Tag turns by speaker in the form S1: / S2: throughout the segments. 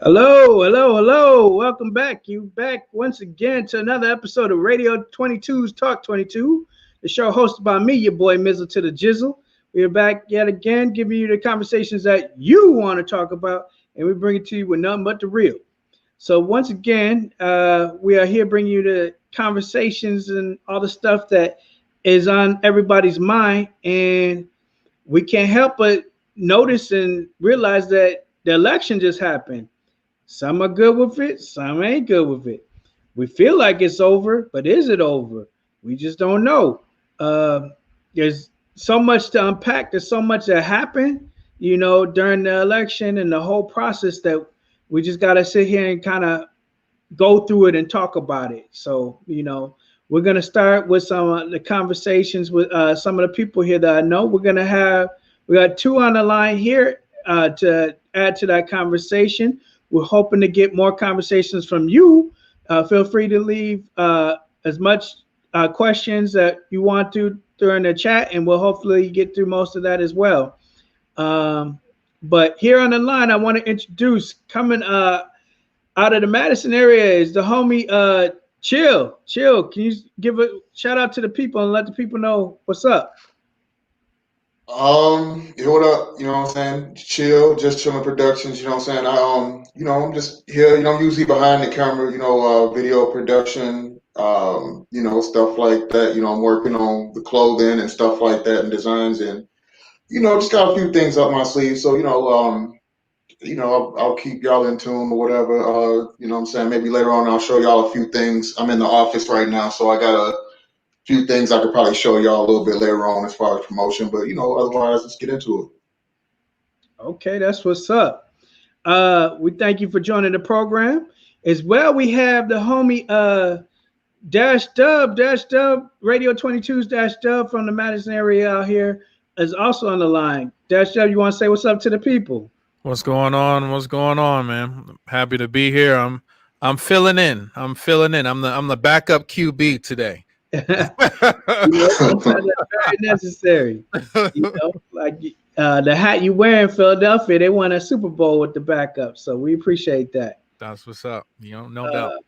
S1: Hello, hello, hello. Welcome back. You back once again to another episode of Radio 22's Talk 22, the show hosted by me, your boy Mizzle to the Jizzle. We are back yet again, giving you the conversations that you want to talk about, and we bring it to you with nothing but the real. So once again, we are here bringing you the conversations and all the stuff that is on everybody's mind, and we can't help but notice and realize that the election just happened. Some are good with it, some ain't good with it. We feel like it's over, but is it over? We just don't know. Uh, there's so much to unpack. There's so much that happened, during the election and the whole process that we just got to sit here and kind of go through it and talk about it. So, we're going to start with some of the conversations with some of the people here that I know. We got two on the line here to add to that conversation. We're hoping to get more conversations from you. Feel free to leave as much questions that you want to during the chat, and we'll hopefully get through most of that as well. But here on the line, I want to introduce coming out of the Madison area is the homie Chill. Chill, can you give a shout out to the people and let the people know what's up?
S2: What up? You know what I'm saying? Chill, just chilling productions, you know what I'm saying? I'm just here, I'm usually behind the camera, video production, stuff like that. I'm working on the clothing and stuff like that and designs and, just got a few things up my sleeve. So, I'll keep y'all in tune or whatever. You know what I'm saying? Maybe later on I'll show y'all a few things. I'm in the office right now, so I got a few things I could probably show y'all a little bit later on as far as promotion, but otherwise let's get into
S1: it. Okay, that's what's up. We thank you for joining the program. As well, we have the homie Dash Dub, Radio 22's Dash Dub from the Madison area out here is also on the line. Dash Dub, you want to say what's up to the people?
S3: What's going on? What's going on, man? Happy to be here. I'm filling in. I'm the backup QB today.
S1: Sometimes that's very necessary. Like the hat you wear in Philadelphia, they won a Super Bowl with the backup, so we appreciate that.
S3: That's what's up. No doubt.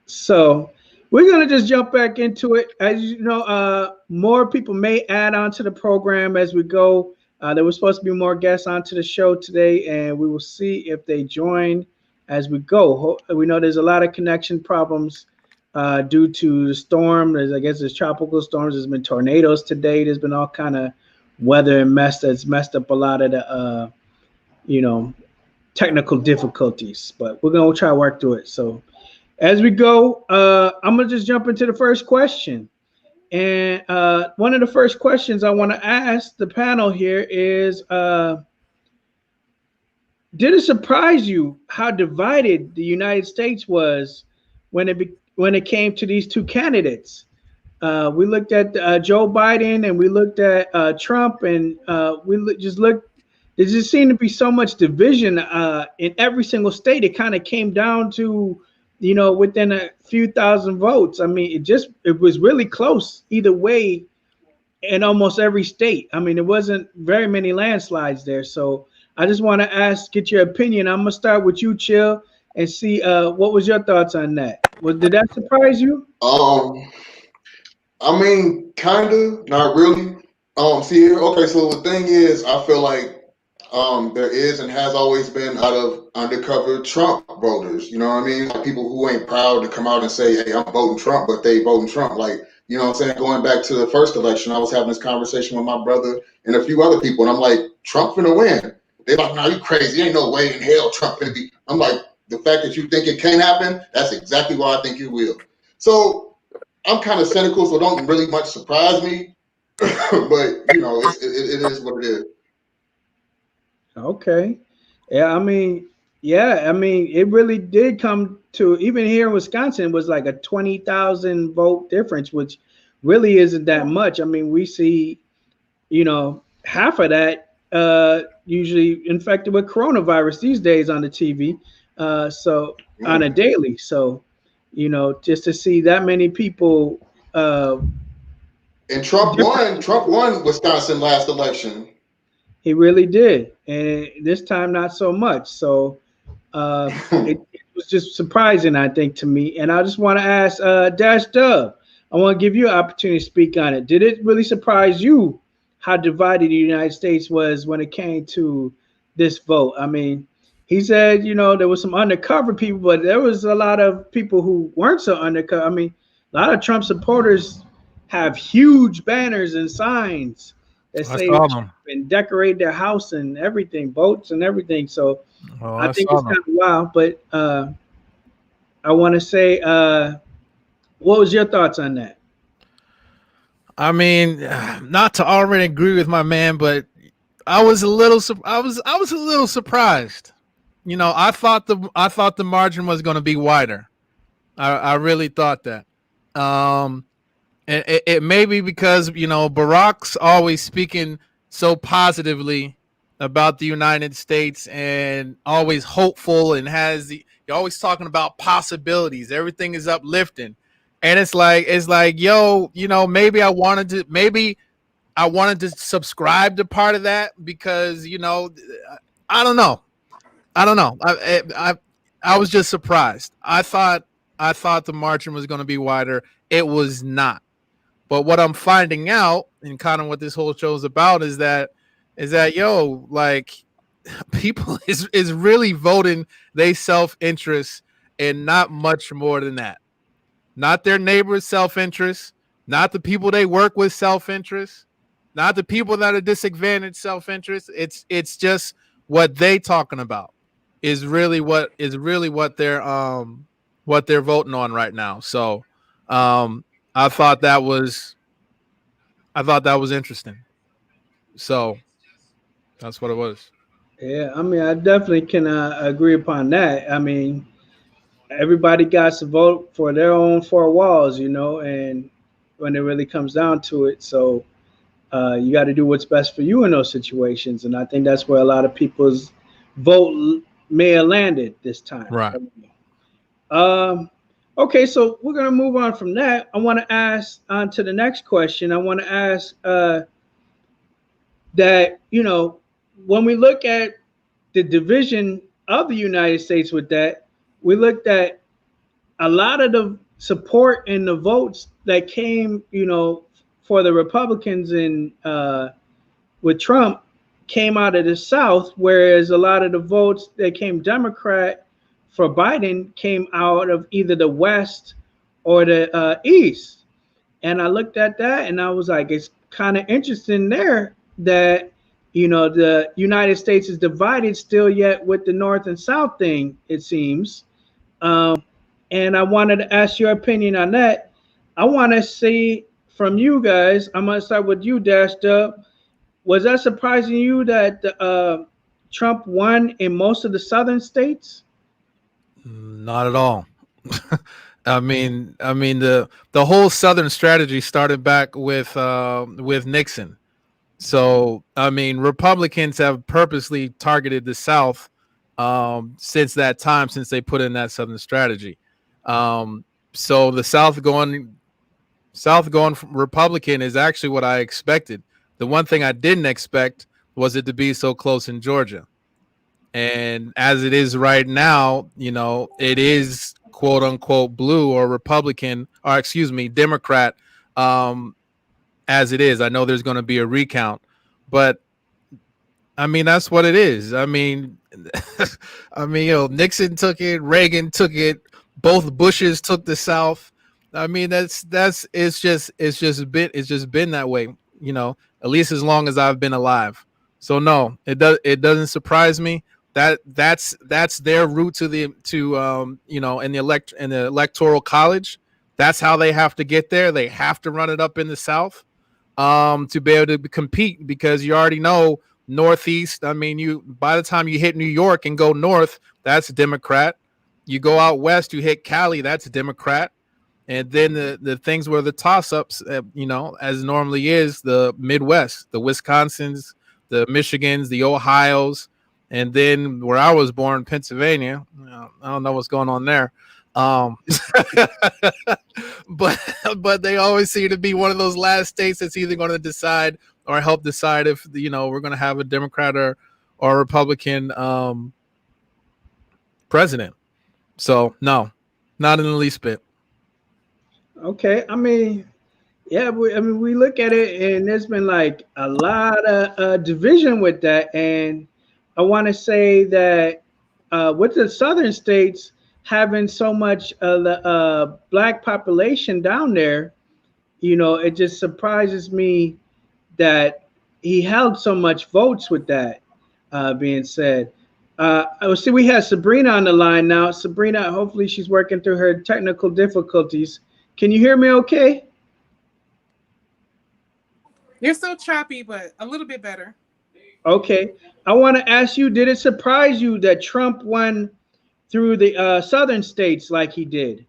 S1: So we're gonna just jump back into it. As you know, more people may add on to the program as we go. There was supposed to be more guests onto the show today, and we will see if they join as we go. We know there's a lot of connection problems due to the storm. There's tropical storms. There's been tornadoes today. There's been all kind of weather and that's messed up a lot of the, technical difficulties. But we're going to try to work through it. So as we go, I'm going to just jump into the first question. And one of the first questions I want to ask the panel here is, did it surprise you how divided the United States was when it came to these two candidates? We looked at Joe Biden and we looked at Trump, and just looked. There just seemed to be so much division in every single state. It kind of came down to, within a few thousand votes. I mean, it was really close either way in almost every state. I mean, there wasn't very many landslides there. So I just want to get your opinion. I'm gonna start with you, Chill, and see what was your thoughts on that. Did that surprise you?
S2: I mean, kind of, not really. Okay, so the thing is, I feel like there is and has always been out of undercover Trump voters. You know what I mean? Like people who ain't proud to come out and say, hey, I'm voting Trump, but they voting Trump. Like, you know what I'm saying? Going back to the first election, I was having this conversation with my brother and a few other people, and I'm like, Trump finna win. They're like, nah, you crazy. Ain't no way in hell Trump finna be. I'm like, the fact that you think it can't happen, that's exactly why I think it will. So I'm kind of cynical, so don't really much surprise me. But, it is what it is.
S1: Okay. Yeah, I mean, it really did come to, even here in Wisconsin, was like a 20,000 vote difference, which really isn't that much. I mean, we see, half of that usually infected with coronavirus these days on the TV. So on a daily. So, just to see that many people.
S2: And Trump won Wisconsin last election.
S1: He really did. And this time, not so much. So It was just surprising, I think, to me. And I just want to ask Dash Dub, I want to give you an opportunity to speak on it. Did it really surprise you how divided the United States was when it came to this vote? I mean, he said, there was some undercover people, but there was a lot of people who weren't so undercover. I mean, a lot of Trump supporters have huge banners and signs that
S3: I
S1: say
S3: saw
S1: Trump
S3: them.
S1: and decorate their house and everything, boats and everything. So
S3: Oh,
S1: I
S3: I
S1: think
S3: saw
S1: it's
S3: them.
S1: kind of wild. But I want to say, what was your thoughts on that?
S3: I mean, not to already agree with my man, but I was a little surprised. I thought the margin was going to be wider. I really thought that. Um, and it may be because Barack's always speaking so positively about the United States and always hopeful and you're always talking about possibilities. Everything is uplifting, and it's like yo, maybe I wanted to subscribe to part of that because I don't know. I don't know. I was just surprised. I thought the margin was going to be wider. It was not. But what I'm finding out, and kind of what this whole show is about, is that like people is really voting they self interest and not much more than that. Not their neighbors' self interest, not the people they work with self interest, not the people that are disadvantaged self interest. It's just what they talking about is really what they're voting on right now. So um, I thought that was interesting. So that's what it was.
S1: Yeah, I mean, I definitely can agree upon that. I mean, everybody got to vote for their own four walls, and when it really comes down to it, so you got to do what's best for you in those situations, and I think that's where a lot of people's vote may have landed this time.
S3: Right.
S1: Um, okay, so we're gonna move on from that. I want to ask on to the next question. I want to ask that when we look at the division of the United States with that, we looked at a lot of the support and the votes that came, for the Republicans in with Trump came out of the South, whereas a lot of the votes that came Democrat for Biden came out of either the West or the East. And I looked at that and I was like, it's kind of interesting there that the United States is divided still yet with the North and South thing, it seems. And I wanted to ask your opinion on that. I want to see from you guys. I'm gonna start with you, Dash Dub. Was that surprising you that Trump won in most of the southern states?
S3: Not at all. I mean the whole Southern strategy started back with Nixon. So I mean, Republicans have purposely targeted the South since that time, since they put in that Southern strategy. So the South going Republican is actually what I expected. The one thing I didn't expect was it to be so close in Georgia. And as it is right now, it is quote unquote blue or Republican, or excuse me, Democrat, um, as it is. I know there's going to be a recount, but I mean, that's what it is. I mean, Nixon took it, Reagan took it, both Bushes took the South. I mean, it's just been that way, at least as long as I've been alive. So no, it doesn't surprise me. That's their route in the electoral college. That's how they have to get there. They have to run it up in the South to be able to compete, because you already know Northeast. I mean, you by the time you hit New York and go north, that's Democrat. You go out west, you hit Cali, that's Democrat. And then the things where the toss ups, as normally is the Midwest, the Wisconsins, the Michigans, the Ohios, and then where I was born, Pennsylvania. I don't know what's going on there. Um, but but they always seem to be one of those last states that's either going to decide or help decide if we're going to have a Democrat or Republican president. So no, not in the least bit.
S1: Okay, I mean, yeah, we look at it, and there's been like a lot of division with that, and I want to say that with the southern states having so much of the black population down there, it just surprises me that he held so much votes with that being said. I see we have Sabrina on the line now. Sabrina, hopefully she's working through her technical difficulties. Can you hear me okay?
S4: You're still choppy, but a little bit better.
S1: Okay. I want to ask you, did it surprise you that Trump won through the southern states like he did?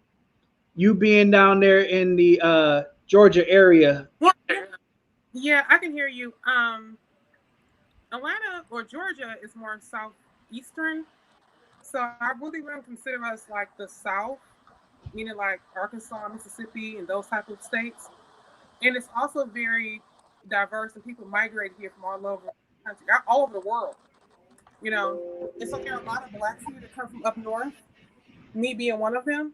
S1: You being down there in the Georgia area.
S4: Yeah, I can hear you. Atlanta or Georgia is more southeastern, so I really wouldn't consider us like the South, meaning like Arkansas, Mississippi, and those type of states. And it's also very diverse, and people migrate here from all over the country, all over the world. And so there are a lot of blacks here that come from up north. Me being one of them.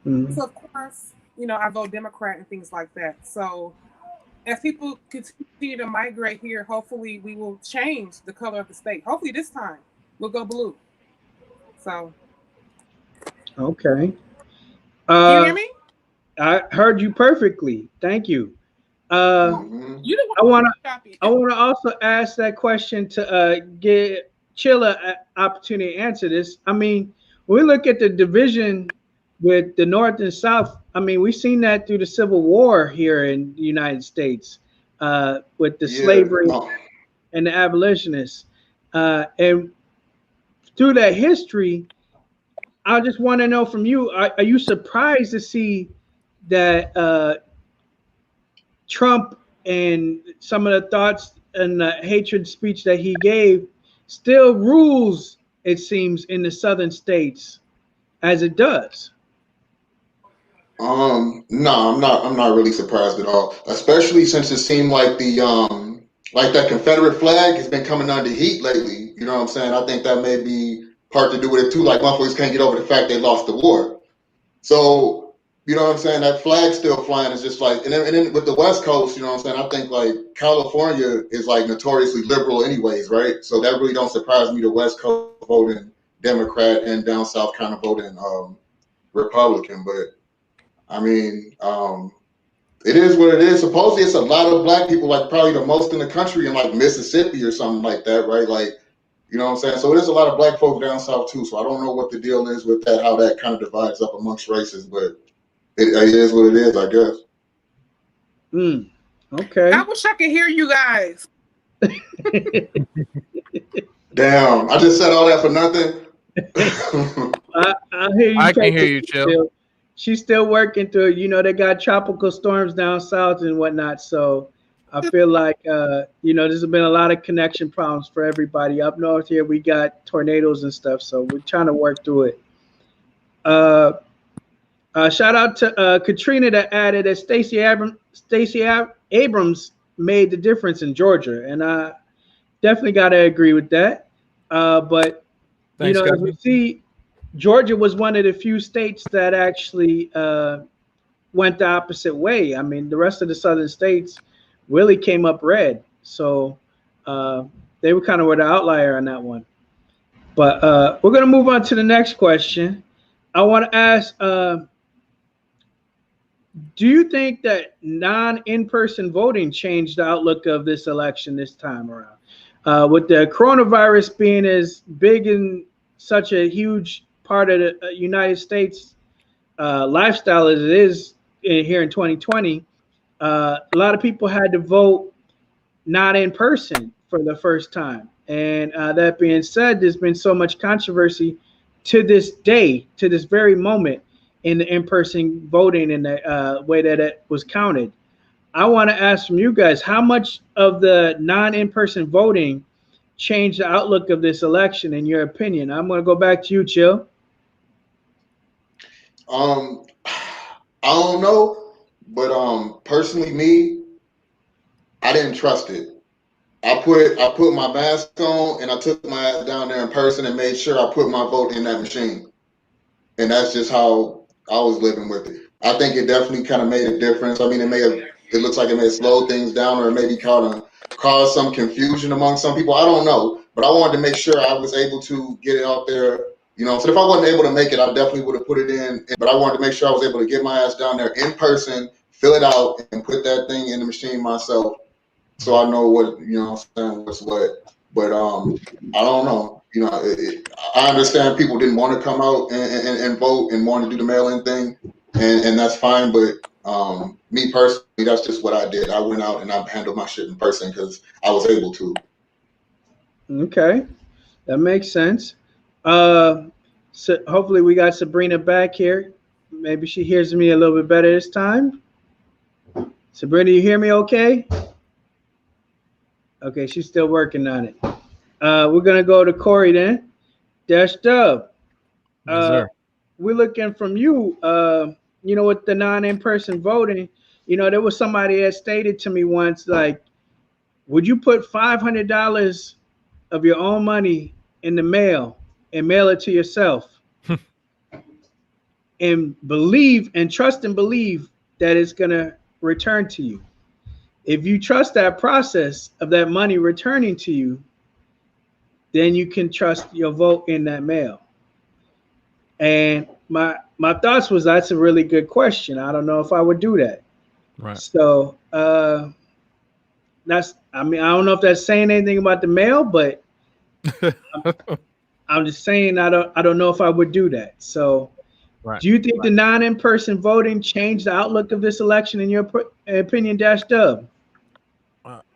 S1: Mm-hmm.
S4: So of course, I vote Democrat and things like that. So as people continue to migrate here, hopefully we will change the color of the state. Hopefully this time we'll go blue. So.
S1: Okay.
S4: Can you hear me?
S1: I heard you perfectly. Thank you.
S4: You
S1: I want to also ask that question to get Chilla an opportunity to answer this. I mean, when we look at the division with the North and South, I mean, we've seen that through the Civil War here in the United States with the slavery and the abolitionists. And through that history, I just want to know from you, are you surprised to see that Trump and some of the thoughts and the hatred speech that he gave still rules, it seems, in the southern states as it does?
S2: No, I'm not really surprised at all. Especially since it seemed like like that Confederate flag has been coming under heat lately. You know what I'm saying? I think that may be part to do with it too. Like motherfuckers can't get over the fact they lost the war. So, you know what I'm saying? That flag still flying is just like, and then with the West Coast, you know what I'm saying? I think like California is like notoriously liberal anyways, right? So that really don't surprise me. The West Coast voting Democrat and down South kind of voting Republican, but I mean, it is what it is. Supposedly, it's a lot of black people, like probably the most in the country in like Mississippi or something like that, right? Like, you know what I'm saying? So there's a lot of black folks down south too. So I don't know what the deal is with that, how that kind of divides up amongst races, but it is what it is, I guess.
S1: Okay.
S4: I wish I could hear you guys.
S2: Damn, I just said all that for nothing.
S1: I hear you.
S3: I can hear you, Chill.
S1: She's still working through. They got tropical storms down south and whatnot. So I feel like there's been a lot of connection problems for everybody up north here. We got tornadoes and stuff, so we're trying to work through it. Shout out to Katrina that added that Stacey Abrams made the difference in Georgia, and I definitely got to agree with that. But
S3: Thanks,
S1: as we see, Georgia was one of the few states that actually went the opposite way. I mean, the rest of the southern states really came up red, so they were kind of the outlier on that one. But we're going to move on to the next question. I want to ask, do you think that in-person voting changed the outlook of this election this time around? With the coronavirus being as big and such a huge part of the United States lifestyle as it is here in 2020, a lot of people had to vote not in person for the first time. And that being said, there's been so much controversy to this day, to this very moment, in the in-person voting and the way that it was counted. I want to ask from you guys, how much of the in-person voting changed the outlook of this election, in your opinion? I'm going to go back to you, Chill.
S2: I don't know, but personally, me, I didn't trust it I put my mask on and I took my ass down there in person and made sure I put my vote in that machine. And that's just how I was living with it. I think it definitely kind of made a difference. I mean, it looks like it may have slowed things down, or maybe caused some confusion among some people. I don't know, but I wanted to make sure I was able to get it out there. You know, so if I wasn't able to make it, I definitely would have put it in. But I wanted to make sure I was able to get my ass down there in person, fill it out, and put that thing in the machine myself, so I know what, you know what I'm saying, what's what. But I don't know. You know, I understand people didn't want to come out and vote and want to do the mail-in thing, and that's fine. But me personally, that's just what I did. I went out and I handled my shit in person because I was able to.
S1: Okay, that makes sense. So hopefully we got Sabrina back here. Maybe she hears me a little bit better this time. Sabrina, you hear me okay? Okay, she's still working on it. We're gonna go to Corey then. Dash Dub.
S3: Yes, sir.
S1: We're looking from you. You know, with the non-in-person voting, you know, there was somebody that stated to me once, like, would you put $500 of your own money in the mail and mail it to yourself and believe and trust and believe that it's gonna return to you? If you trust that process of that money returning to you, then you can trust your vote in that mail. And my thoughts was, that's a really good question. I don't know if I would do that.
S3: Right.
S1: So that's, I mean, I don't know if that's saying anything about the mail, but I'm just saying I don't know if I would do that. So
S3: Right.
S1: Do you think the non-in-person voting changed the outlook of this election in your opinion, Dash Dub?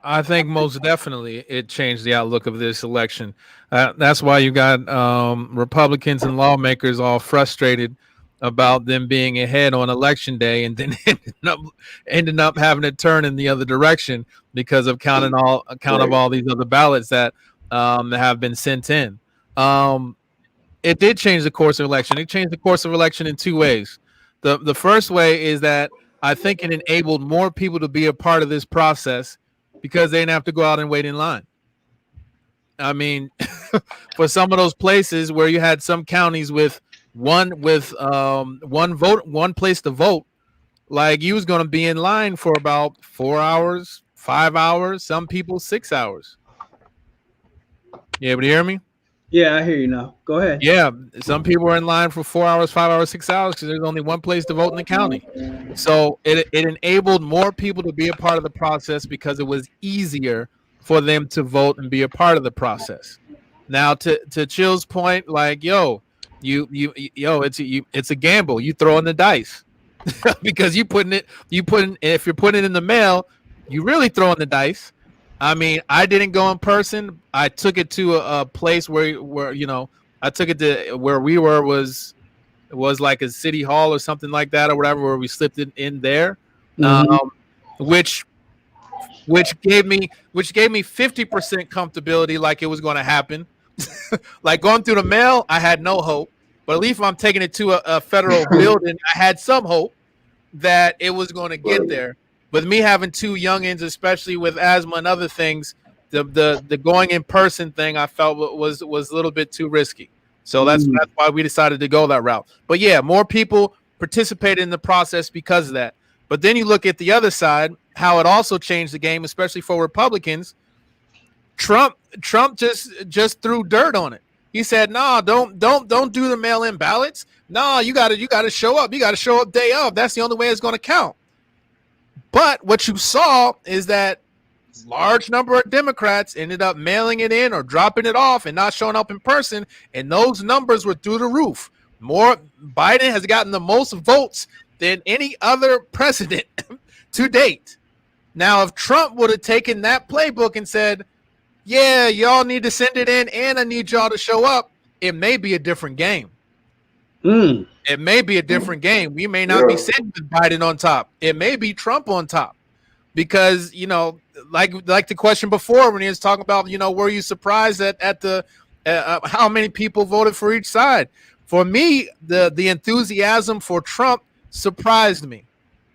S3: I think most definitely it changed the outlook of this election. That's why you got Republicans and lawmakers all frustrated about them being ahead on election day, and then ending up having to turn in the other direction because of count of all these other ballots that have been sent in. It did change the course of election. It changed the course of election in two ways. The first way is that I think it enabled more people to be a part of this process because they didn't have to go out and wait in line. I mean, for some of those places where you had some counties with one place to vote, like you was going to be in line for about 4 hours, 5 hours, some people 6 hours. You able to hear me?
S1: Yeah, I hear you now. Go ahead.
S3: Yeah, some people were in line for 4 hours, 5 hours, 6 hours because there's only one place to vote in the county. So it enabled more people to be a part of the process because it was easier for them to vote and be a part of the process. Now, to Chill's point, like, it's a gamble. You throw in the dice because if you're putting it in the mail, you really throw in the dice. I mean, I didn't go in person. I took it to a place where I took it to where we were was like a city hall or something like that or whatever, where we slipped it in there, which gave me 50% comfortability, like it was going to happen. Like going through the mail, I had no hope, but at least if I'm taking it to a federal building, I had some hope that it was going to get there. With me having two youngins, especially with asthma and other things, the going in person thing I felt was a little bit too risky. So that's why we decided to go that route. But yeah, more people participated in the process because of that. But then you look at the other side, how it also changed the game, especially for Republicans. Trump just threw dirt on it. He said, "No, don't do the mail-in ballots. No, you got to show up. You got to show up day of. That's the only way it's going to count." But what you saw is that large number of Democrats ended up mailing it in or dropping it off and not showing up in person, and those numbers were through the roof. Biden has gotten the most votes than any other president to date. Now, if Trump would have taken that playbook and said, "Yeah, y'all need to send it in, and I need y'all to show up," it may be a different game. It may be a different game. We may not be sitting with Biden on top. It may be Trump on top, because like the question before when he was talking about were you surprised at the how many people voted for each side? For me, the enthusiasm for Trump surprised me,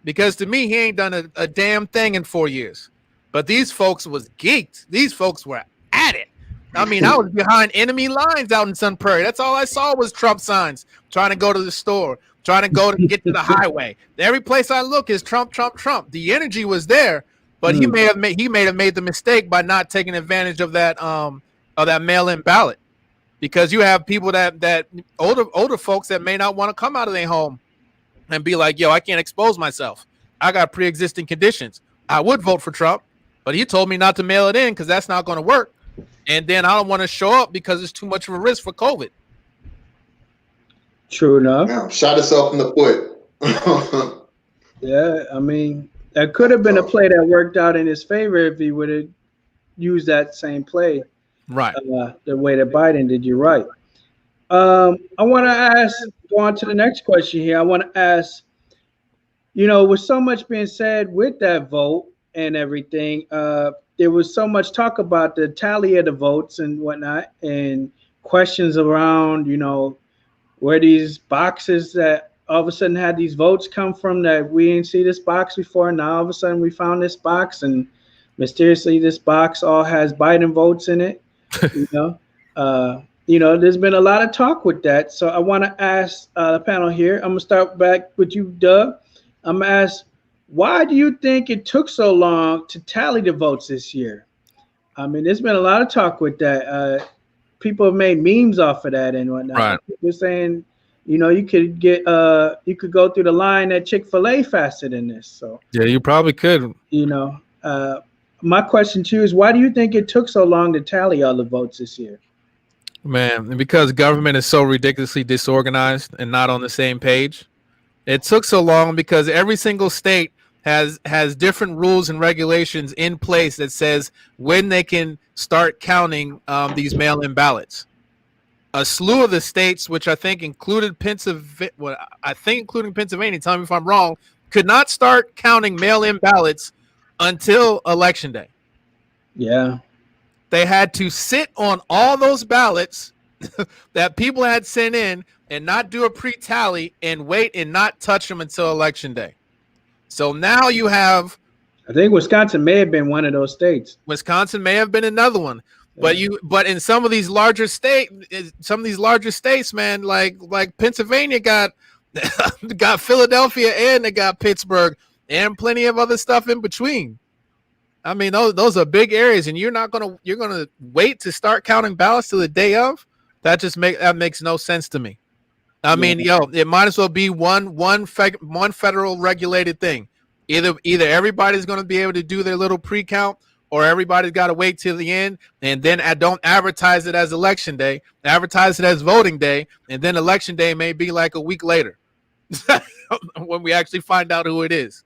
S3: because to me he ain't done a damn thing in 4 years. But these folks was geeked. These folks were at it. I mean, I was behind enemy lines out in Sun Prairie. That's all I saw was Trump signs, trying to go to the store, trying to go to get to the highway. Every place I look is Trump, Trump, Trump. The energy was there, but he may have made the mistake by not taking advantage of that mail-in ballot, because you have people that older folks that may not want to come out of their home and be like, yo, I can't expose myself. I got pre-existing conditions. I would vote for Trump, but he told me not to mail it in because that's not going to work. And then I don't want to show up because it's too much of a risk for COVID.
S1: True enough.
S2: Yeah, shot himself in the foot.
S1: Yeah, I mean, that could have been a play that worked out in his favor if he would have used that same play.
S3: Right.
S1: The way that Biden did. You're right. I want to go on to the next question here. I want to ask, with so much being said with that vote and everything, there was so much talk about the tally of the votes and whatnot, and questions around, where these boxes that all of a sudden had these votes come from that we didn't see this box before. Now all of a sudden we found this box, and mysteriously this box all has Biden votes in it. There's been a lot of talk with that. So I want to ask the panel here. I'm gonna start back with you, Doug. I'm gonna ask, why do you think it took so long to tally the votes this year? I mean, there's been a lot of talk with that. People have made memes off of that and whatnot.
S3: Right.
S1: People saying, you could go through the line at Chick-fil-A faster than this. So
S3: yeah, you probably could.
S1: My question to you is, why do you think it took so long to tally all the votes this year?
S3: Man, because government is so ridiculously disorganized and not on the same page. It took so long because every single state has different rules and regulations in place that says when they can start counting these mail-in ballots. A slew of the states, which I think included Pennsylvania, tell me if I'm wrong, could not start counting mail-in ballots until Election Day.
S1: Yeah.
S3: They had to sit on all those ballots that people had sent in and not do a pre-tally and wait and not touch them until Election Day. So now you have,
S1: I think Wisconsin may have been one of those states.
S3: Wisconsin may have been another one. But in some of these larger states, man, like Pennsylvania got Philadelphia and they got Pittsburgh and plenty of other stuff in between. I mean, those are big areas, and you're gonna wait to start counting ballots till the day of. That makes no sense to me. I mean, it might as well be one federal regulated thing. Either everybody's going to be able to do their little pre-count, or everybody's got to wait till the end, and then don't advertise it as Election Day, advertise it as voting day, and then Election Day may be like a week later when we actually find out who it is.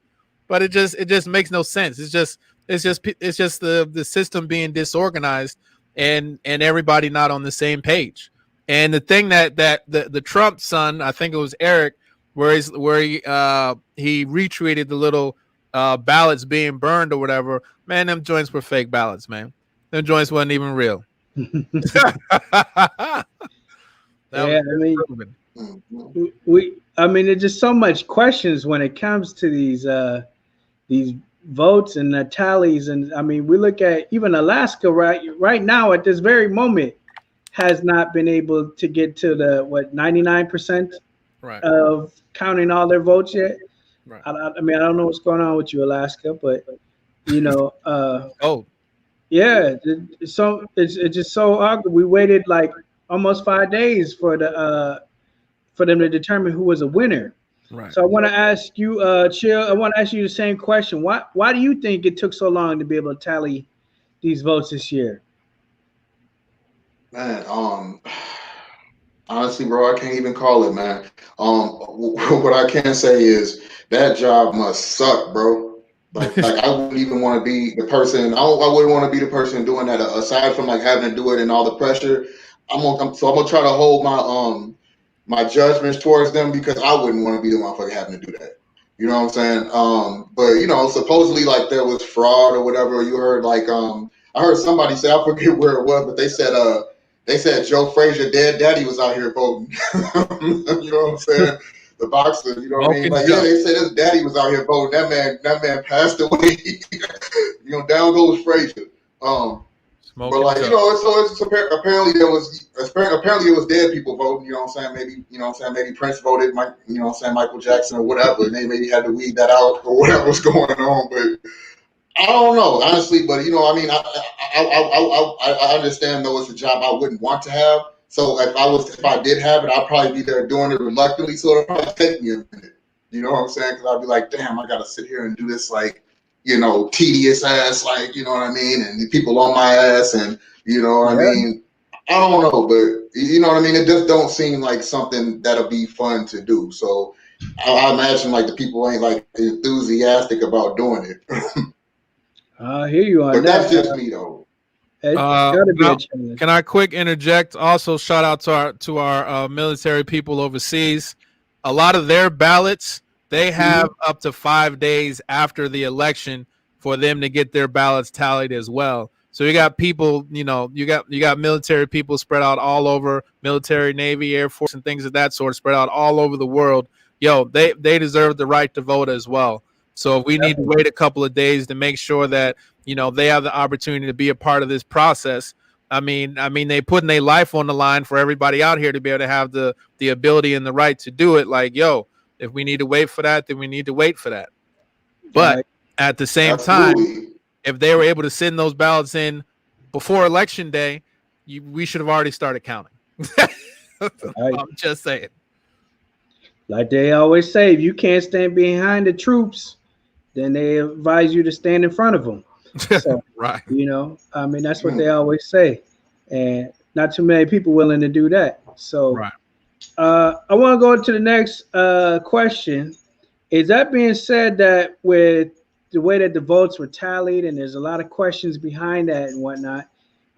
S3: But it just makes no sense. It's just the system being disorganized and everybody not on the same page. And the thing that the Trump son, I think it was Eric, where he retweeted the little ballots being burned or whatever. Man, them joints were fake ballots, man. Them joints wasn't even real. There's
S1: just so much questions when it comes to these votes and the tallies, and I mean, we look at even Alaska right now at this very moment has not been able to get to the 99% of counting all their votes yet. Right. I mean, I don't know what's going on with you, Alaska, but it's just so ugly. We waited like almost 5 days for them to determine who was a winner. Right. So I want to ask you, Chill. I want to ask you the same question. Why do you think it took so long to be able to tally these votes this year?
S2: Man, honestly, bro, I can't even call it, man. What I can say is that job must suck, bro. Like I wouldn't even want to be the person. I wouldn't want to be the person doing that. Aside from like having to do it and all the pressure, I'm gonna try to hold my judgments towards them, because I wouldn't want to be the motherfucker having to do that. You know what I'm saying? But supposedly like there was fraud or whatever. You heard like I heard somebody say, I forget where it was, but they said Joe Frazier dead daddy was out here voting. You know what I'm saying? the boxer. You know what I mean?
S3: Smoking
S2: Like,
S3: dope.
S2: yeah, they said his daddy was out here voting. That man passed away. You know, down goes Frazier. But
S3: Smoking
S2: like, you
S3: dope.
S2: know, so it's apparently it was dead people voting. You know what I'm saying? Maybe, you know what I'm saying, maybe Prince voted, Mike, you know what I'm saying, Michael Jackson or whatever, and they maybe had to weed that out or whatever was going on. But I don't know, honestly. But you know, I mean, I understand though it's a job I wouldn't want to have. So if I did have it, I'd probably be there doing it reluctantly. So it'll probably take me a minute. You know what I'm saying? Because I'd be like, damn, I gotta sit here and do this like, you know, tedious ass, like, you know what I mean, and the people on my ass, and you know what I mean. I don't know, but you know what I mean. It just don't seem like something that'll be fun to do. So I imagine like the people ain't like enthusiastic about doing it.
S1: I hear you on
S2: But
S1: that.
S2: that's just me though.
S1: It's gotta be
S3: Now,
S1: a challenge.
S3: can I quick interject? Also, shout out to our military people overseas. A lot of their ballots, they have up to 5 days after the election for them to get their ballots tallied as well. So you got people, you know, you got military people spread out all over, military, Navy, Air Force, and things of that sort spread out all over the world. Yo, they deserve the right to vote as well. So if we need to wait a couple of days to make sure that, you know, they have the opportunity to be a part of this process. I mean, they putting their life on the line for everybody out here to be able to have the ability and the right to do it. Like, yo, if we need to wait for that, then we need to wait for that. But
S1: Right.
S3: at the same time, if they were able to send those ballots in before election day, we should have already started counting.
S1: Right.
S3: I'm just saying.
S1: Like they always say, if you can't stand behind the troops, then they advise you to stand in front of them. So,
S3: right.
S1: You know, I mean, that's what they always say. And not too many people willing to do that. So,
S3: right.
S1: I want to go to the next question. Is that being said that with the way that the votes were tallied, and there's a lot of questions behind that and whatnot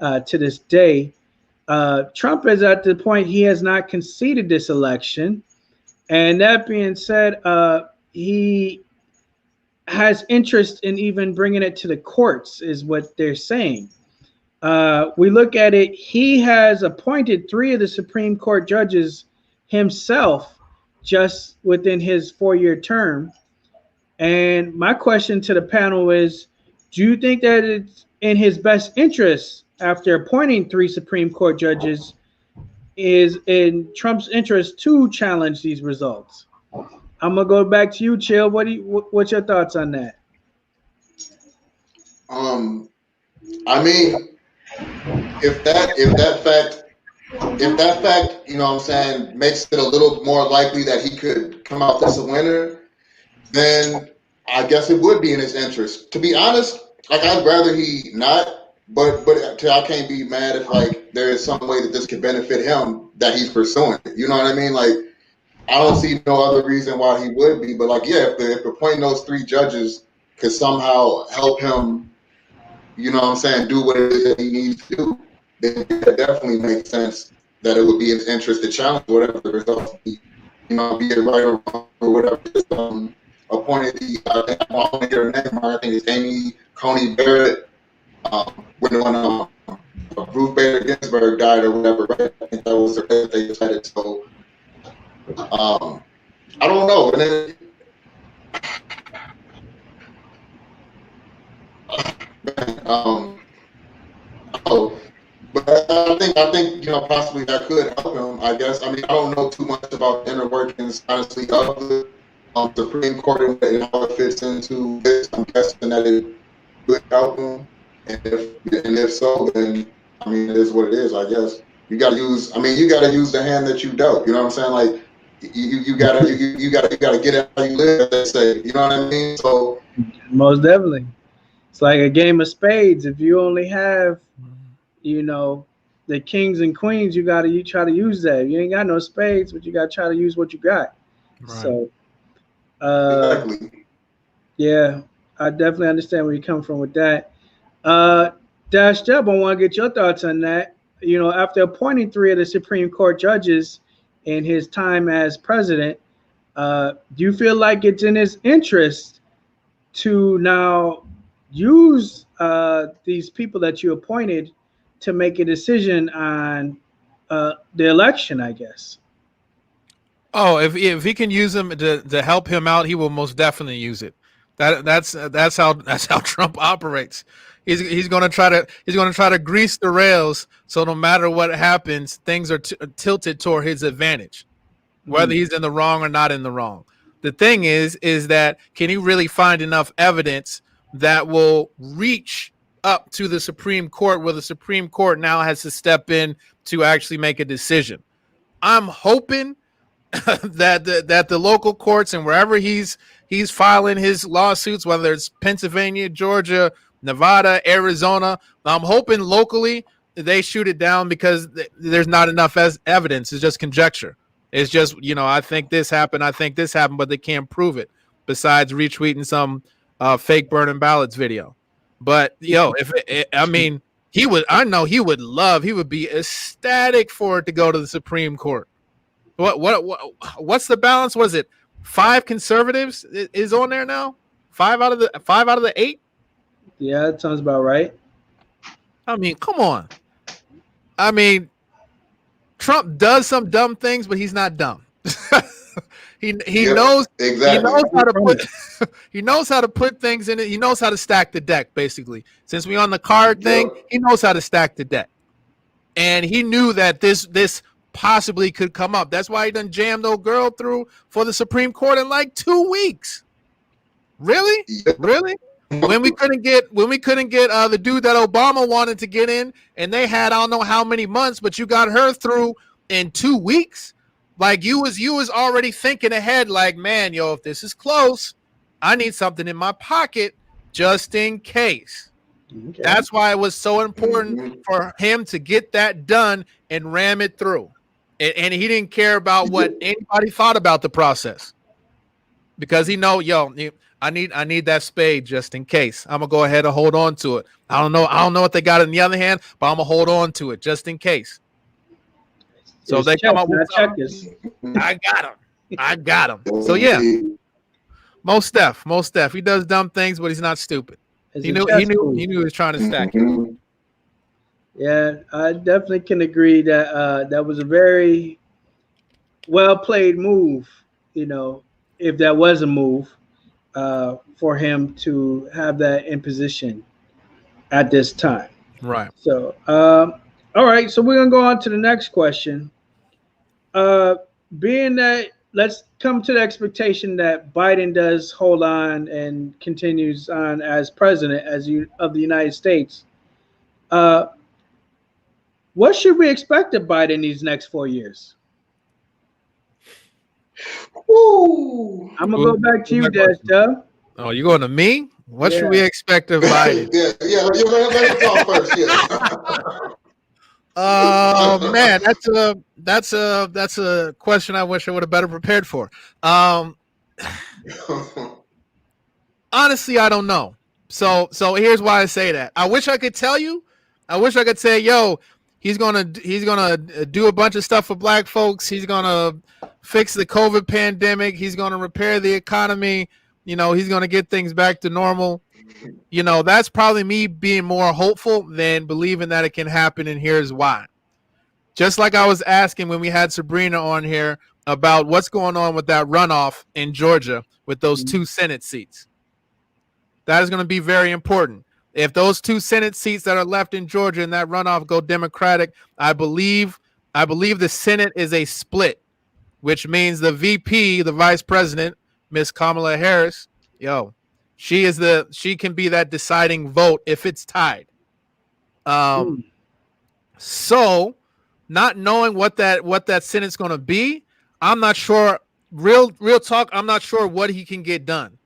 S1: to this day, Trump is at the point he has not conceded this election. And that being said, he has interest in even bringing it to the courts, is what they're saying. We look at it, he has appointed 3 of the Supreme Court judges himself just within his 4-year term. And my question to the panel is, do you think that it's in his best interest, after appointing 3 Supreme Court judges, is in Trump's interest to challenge these results? I'm gonna go back to you, Chill. What's your thoughts on that?
S2: I mean, if that fact, you know what I'm saying, makes it a little more likely that he could come out as a winner, then I guess it would be in his interest. To be honest, like I'd rather he not, but I can't be mad if like there is some way that this could benefit him that he's pursuing it. You know what I mean? Like I don't see no other reason why he would be, but like yeah, if appointing those 3 judges could somehow help him, you know what I'm saying, do what it is that he needs to do, then it definitely makes sense that it would be in his interest to challenge whatever the results be, you know, be it right or wrong or whatever. Appointed I think I want to hear her name. I think it's Amy Coney Barrett. When Ruth Bader Ginsburg died or whatever, right? I think that was the day they decided. So I don't know. And then, but I think you know possibly that could help him. I guess. I mean, I don't know too much about the inner workings, honestly, of the Supreme Court and how it fits into this. I'm guessing that it would help him, and if so, then I mean, it is what it is. I guess you got to use. I mean, you got to use the hand that you dealt. You know what I'm saying? Like you gotta get it how you live. They say. You know what I mean? So
S1: most definitely, it's like a game of spades. If you only have, you know, the kings and queens, you try to use that. If you ain't got no spades, but you got to try to use what you got. Right. So,
S2: exactly.
S1: Yeah, I definitely understand where you come from with that. Dash Deb, I want to get your thoughts on that. You know, after appointing 3 of the Supreme Court judges in his time as president, do you feel like it's in his interest to now use these people that you appointed to make a decision on the election, I guess?
S3: Oh, if he can use him to help him out, he will most definitely use it. That's how Trump operates. He's going to try to grease the rails so no matter what happens, things are tilted toward his advantage, whether he's in the wrong or not in the wrong. The thing is that can he really find enough evidence that will reach up to the Supreme Court, where the Supreme Court now has to step in to actually make a decision? I'm hoping that the local courts and wherever he's filing his lawsuits, whether it's Pennsylvania, Georgia, Nevada, Arizona, I'm hoping locally they shoot it down because there's not enough evidence. It's just conjecture. It's just, I think this happened, but they can't prove it besides retweeting some fake burning ballots video. But he would be ecstatic for it to go to the Supreme Court. What's the balance? Was it 5 conservatives is on there now? 5 out of the 8?
S1: Yeah, that sounds about right.
S3: I mean, come on. I mean, Trump does some dumb things, but he's not dumb. he knows exactly. He knows how to put things in it. He knows how to stack the deck, basically. Since we're on the card thing, he knows how to stack the deck. And he knew that this possibly could come up. That's why he done jammed old girl through for the Supreme Court in like 2 weeks. Really? Really? When we couldn't get the dude that Obama wanted to get in, and they had I don't know how many months, but you got her through in 2 weeks. Like you was already thinking ahead, like, man, if this is close, I need something in my pocket just in case. Okay. That's why it was so important for him to get that done and ram it through. And he didn't care about what anybody thought about the process, because he know, I need that spade just in case. I'm gonna go ahead and hold on to it. I don't know what they got in the other hand, but I'm gonna hold on to it just in case. So if they come up with I got him. So yeah, most def. He does dumb things, but he's not stupid. He knew he was trying to stack it.
S1: Yeah, I definitely can agree that that was a very well played move. If that was a move for him to have that in position at this time.
S3: Right.
S1: So, all right. So we're gonna go on to the next question. Being that, let's come to the expectation that Biden does hold on and continues on as president of the United States. What should we expect of Biden these next 4 years?
S2: Ooh.
S1: I'm gonna go back to you, Des.
S3: Oh, you going to me? What should we expect of Biden?
S2: Let him talk first. Yeah.
S3: Oh man, that's a question I wish I would have better prepared for. Honestly, I don't know. So here's why I say that. I wish I could tell you. I wish I could say, he's gonna do a bunch of stuff for black folks. He's gonna fix the COVID pandemic. He's gonna repair the economy. He's gonna get things back to normal. That's probably me being more hopeful than believing that it can happen. And here's why. Just like I was asking when we had Sabrina on here about what's going on with that runoff in Georgia with those 2 Senate seats. That is going to be very important. If those 2 Senate seats that are left in Georgia in that runoff go Democratic, I believe the Senate is a split, which means the VP, the vice president, Miss Kamala Harris, she can be that deciding vote if it's tied. So not knowing what that Senate's going to be, I'm not sure. Real talk, I'm not sure what he can get done.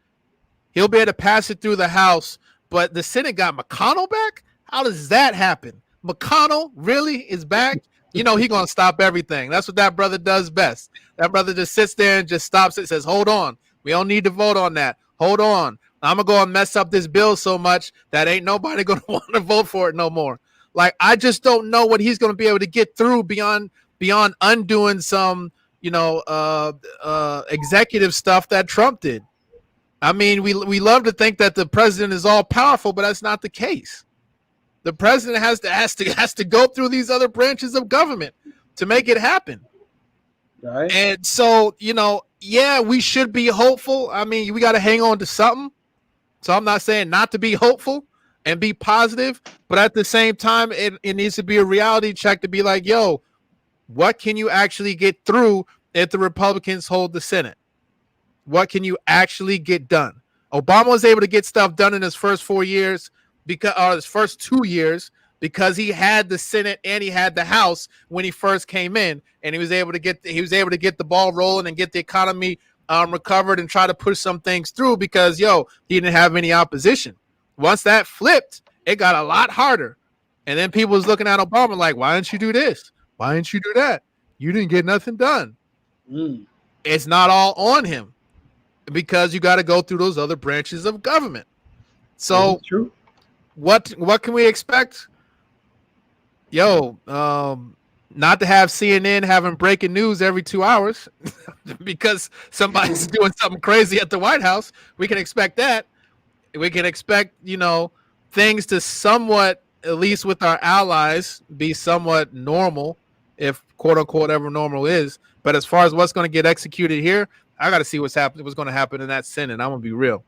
S3: He'll be able to pass it through the House, but the Senate got McConnell back? How does that happen? McConnell really is back? He's going to stop everything. That's what that brother does best. That brother just sits there and just stops it, says, hold on. We don't need to vote on that. Hold on. I'm going to go and mess up this bill so much that ain't nobody going to want to vote for it no more. Like, I just don't know what he's going to be able to get through beyond undoing some, executive stuff that Trump did. I mean, we love to think that the president is all powerful, but that's not the case. The president has to go through these other branches of government to make it happen.
S1: Right.
S3: And so, yeah, we should be hopeful. I mean, we got to hang on to something. So I'm not saying not to be hopeful and be positive, but at the same time, it needs to be a reality check to be like, yo, what can you actually get through if the Republicans hold the Senate? What can you actually get done? Obama was able to get stuff done in his first 4 years his first 2 years because he had the Senate and he had the House when he first came in, and he was able to get the ball rolling and get the economy recovered and try to push some things through because he didn't have any opposition. Once that flipped, it got a lot harder, and then people was looking at Obama like, why didn't you do this? Why didn't you do that? You didn't get nothing done. It's not all on him because you got to go through those other branches of government. So
S1: true.
S3: What can we expect? Not to have CNN having breaking news every 2 hours because somebody's doing something crazy at the White House. We can expect that. We can expect, things to somewhat, at least with our allies, be somewhat normal, if quote unquote ever normal is. But as far as what's going to get executed here, I got to see what's going to happen in that Senate. I'm going to be real.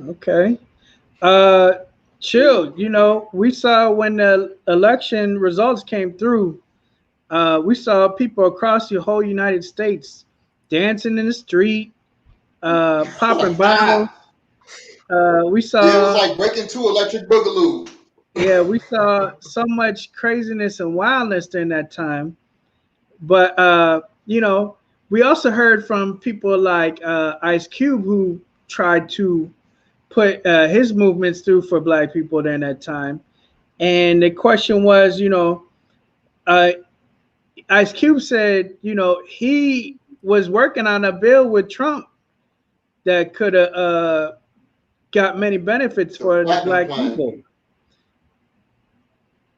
S1: Okay. Chill. We saw when the election results came through, we saw people across the whole United States dancing in the street, popping bottles. We saw.
S2: Yeah, it was like breaking 2 electric boogaloo.
S1: Yeah, we saw so much craziness and wildness during that time. But we also heard from people like Ice Cube, who tried to put his movements through for Black people during that time. And the question was, Ice Cube said, he was working on a bill with Trump that could have got many benefits for the Black people.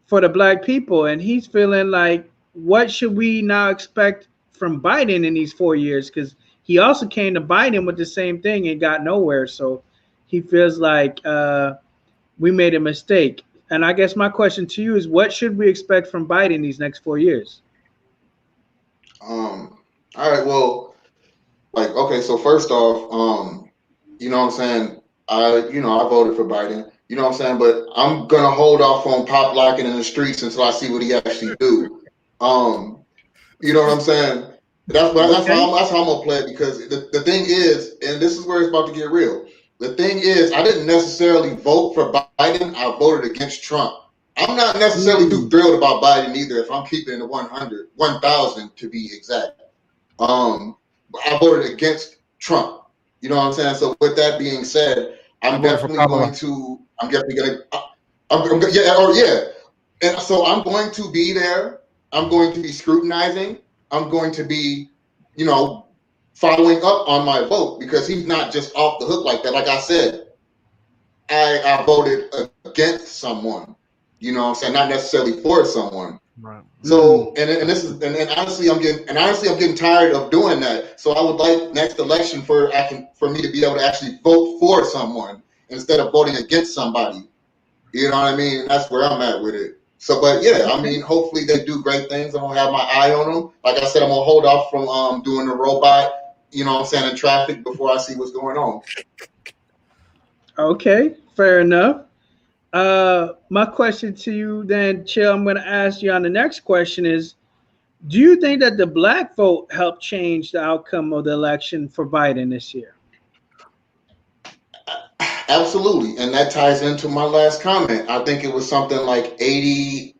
S1: For the Black people. And he's feeling like, what should we now expect from Biden in these 4 years? Because he also came to Biden with the same thing and got nowhere. So he feels like we made a mistake. And I guess my question to you is, what should we expect from Biden these next 4 years?
S2: All right. Well, okay. So first off, you know what I'm saying? I voted for Biden. You know what I'm saying? But I'm gonna hold off on pop locking in the streets until I see what he actually do. You know what I'm saying? That's how I'm gonna play it, because the thing is, and this is where it's about to get real. The thing is, I didn't necessarily vote for Biden. I voted against Trump. I'm not necessarily too thrilled about Biden either, if I'm keeping it to 1,000 to be exact. I voted against Trump. You know what I'm saying? So with that being said, I'm definitely going to And so I'm going to be there. I'm going to be scrutinizing. I'm going to be, following up on my vote, because he's not just off the hook like that. Like I said, I voted against someone. You know what I'm saying? Not necessarily for someone.
S3: Right.
S2: So and honestly I'm getting tired of doing that. So I would like next election for me to be able to actually vote for someone instead of voting against somebody. You know what I mean? That's where I'm at with it. So, but yeah, I mean, hopefully they do great things. I'm gonna have my eye on them. Like I said, I'm gonna hold off from doing the robot, you know what I'm saying, in traffic before I see what's going on.
S1: Okay, fair enough. My question to you then, Chill, I'm going to ask you on the next question is, do you think that the Black vote helped change the outcome of the election for Biden this year?
S2: Absolutely. And that ties into my last comment. I think it was something like 82%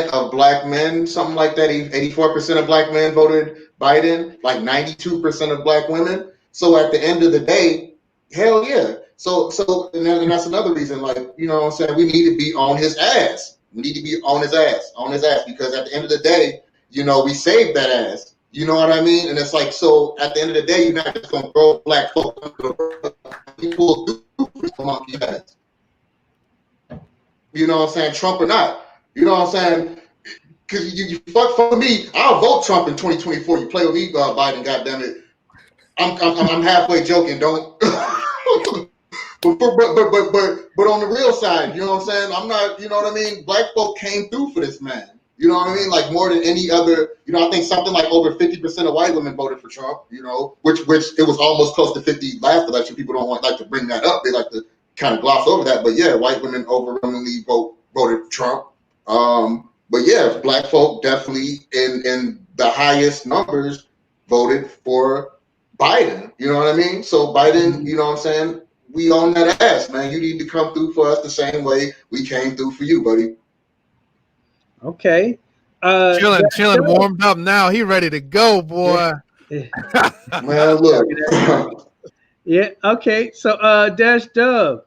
S2: of Black men, something like that. 84% of Black men voted Biden, like 92% of Black women. So at the end of the day, hell yeah. So and that's another reason, like, you know what I'm saying, we need to be on his ass. We need to be on his ass, because at the end of the day, we saved that ass. You know what I mean? And it's like, so at the end of the day, you're not just gonna throw Black folk people do monkey ass. You know what I'm saying? Trump or not. You know what I'm saying? Because you fuck for me, I'll vote Trump in 2024. You play with me, Biden, goddammit. I'm halfway joking, don't. But on the real side, you know what I'm saying? I'm not, you know what I mean? Black folk came through for this man. You know what I mean? Like more than any other, I think something like over 50% of white women voted for Trump, which it was almost close to 50 last election. People don't like to bring that up. They like to kind of gloss over that. But yeah, white women overwhelmingly voted Trump. But yeah, black folk definitely in the highest numbers voted for Biden. You know what I mean? So Biden, you know what I'm saying? We own that ass, man. You need to come through for us the same way we came through for you, buddy.
S1: Okay.
S3: Chilling, warmed up now. He ready to go, boy.
S2: Man, look.
S1: Yeah. Okay. So, Dash Dub.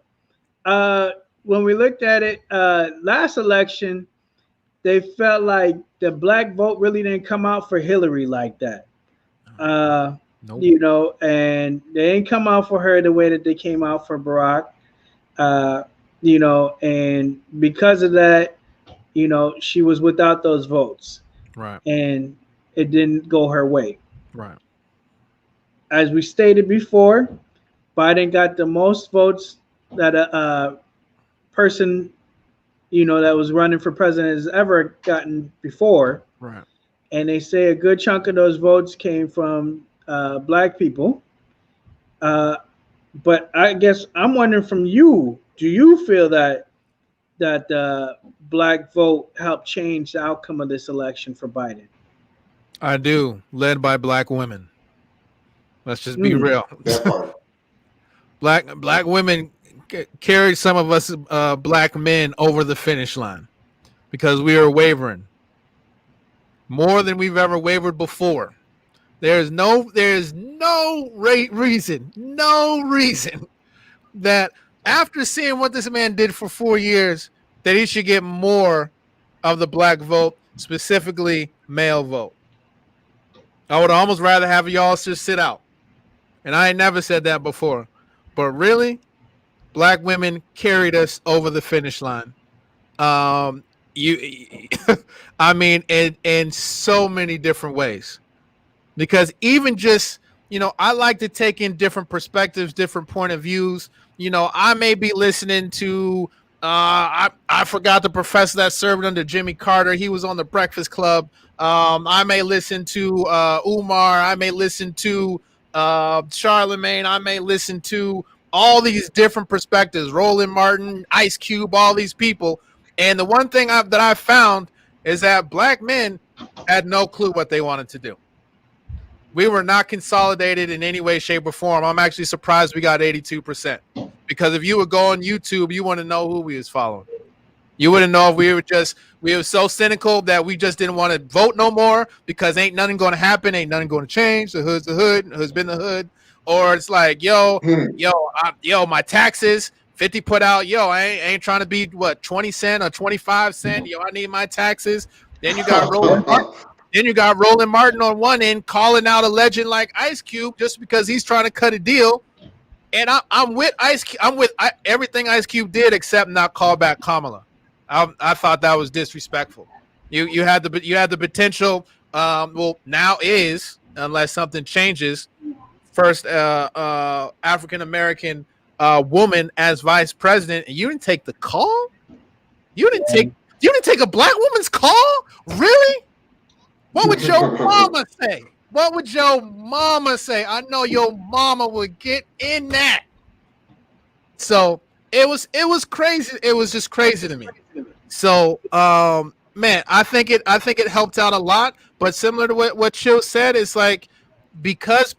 S1: When we looked at it last election, they felt like the black vote really didn't come out for Hillary like that. Nope. And they didn't come out for her the way that they came out for Barack. And because of that, she was without those votes.
S3: Right.
S1: And it didn't go her way.
S3: Right.
S1: As we stated before, Biden got the most votes that a person, that was running for president has ever gotten before.
S3: Right.
S1: And they say a good chunk of those votes came from black people. But I guess I'm wondering from you, do you feel that the black vote helped change the outcome of this election for Biden?
S3: I do, led by black women. Let's just be real. Black women carried some of us black men over the finish line because we were wavering more than we've ever wavered before. There's no reason that after seeing what this man did for 4 years, that he should get more of the black vote, specifically male vote. I would almost rather have y'all just sit out. And I ain't never said that before. But really, black women carried us over the finish line. I mean, in so many different ways. Because even just, I like to take in different perspectives, different point of views. I may be listening to, I forgot the professor that served under Jimmy Carter. He was on the Breakfast Club. I may listen to Umar. I may listen to Charlemagne. I may listen to all these different perspectives, Roland Martin, Ice Cube, all these people. And the one thing that I found is that black men had no clue what they wanted to do. We were not consolidated in any way, shape, or form. I'm actually surprised we got 82%. Because if you would go on YouTube, you want to know who we was following. You wouldn't know if we were so cynical that we just didn't want to vote no more because ain't nothing going to happen, ain't nothing going to change. The hood's the hood, the hood's been the hood. Or it's like, my taxes, 50 put out, I ain't trying to be 20 cent or 25 cent. I need my taxes. Then you got Roland Martin on one end calling out a legend like Ice Cube just because he's trying to cut a deal. And I'm with Ice Cube. I'm with everything Ice Cube did except not call back Kamala. I thought that was disrespectful. You had the potential. Now is, unless something changes, first African American woman as vice president, and you didn't take the call. You didn't take a black woman's call. Really? What would your mama say? What would your mama say? I know your mama would get in that. So it was crazy. It was just crazy to me. So man, I think it helped out a lot. But similar to what Chill said, it's like because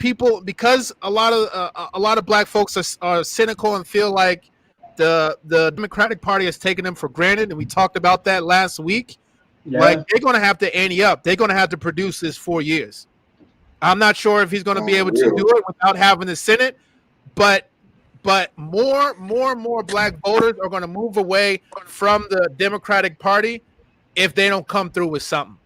S3: a lot of black folks are cynical and feel like the Democratic Party has taken them for granted, and we talked about that last week. Yeah. Like they're going to have to ante up. They're going to have to produce this 4 years. I'm not sure if he's going to be able to do it without having the Senate, but more black voters are going to move away from the Democratic Party if they don't come through with something.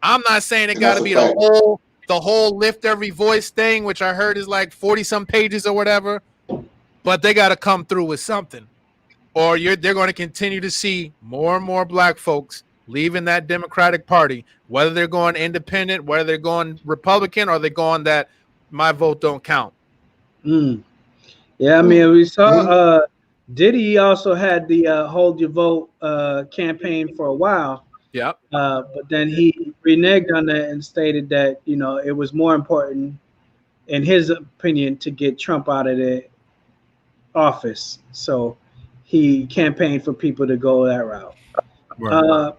S3: I'm not saying it got to be the whole lift every voice thing, which I heard is like 40 some pages or whatever, but they got to come through with something, or they're going to continue to see more and more black folks leaving that Democratic Party, whether they're going independent, whether they're going Republican, or they're going that my vote don't count.
S1: Yeah, I mean, we saw Diddy also had the Hold Your Vote campaign for a while.
S3: Yep.
S1: But then he reneged on that and stated that it was more important, in his opinion, to get Trump out of the office. So he campaigned for people to go that route.
S3: Right.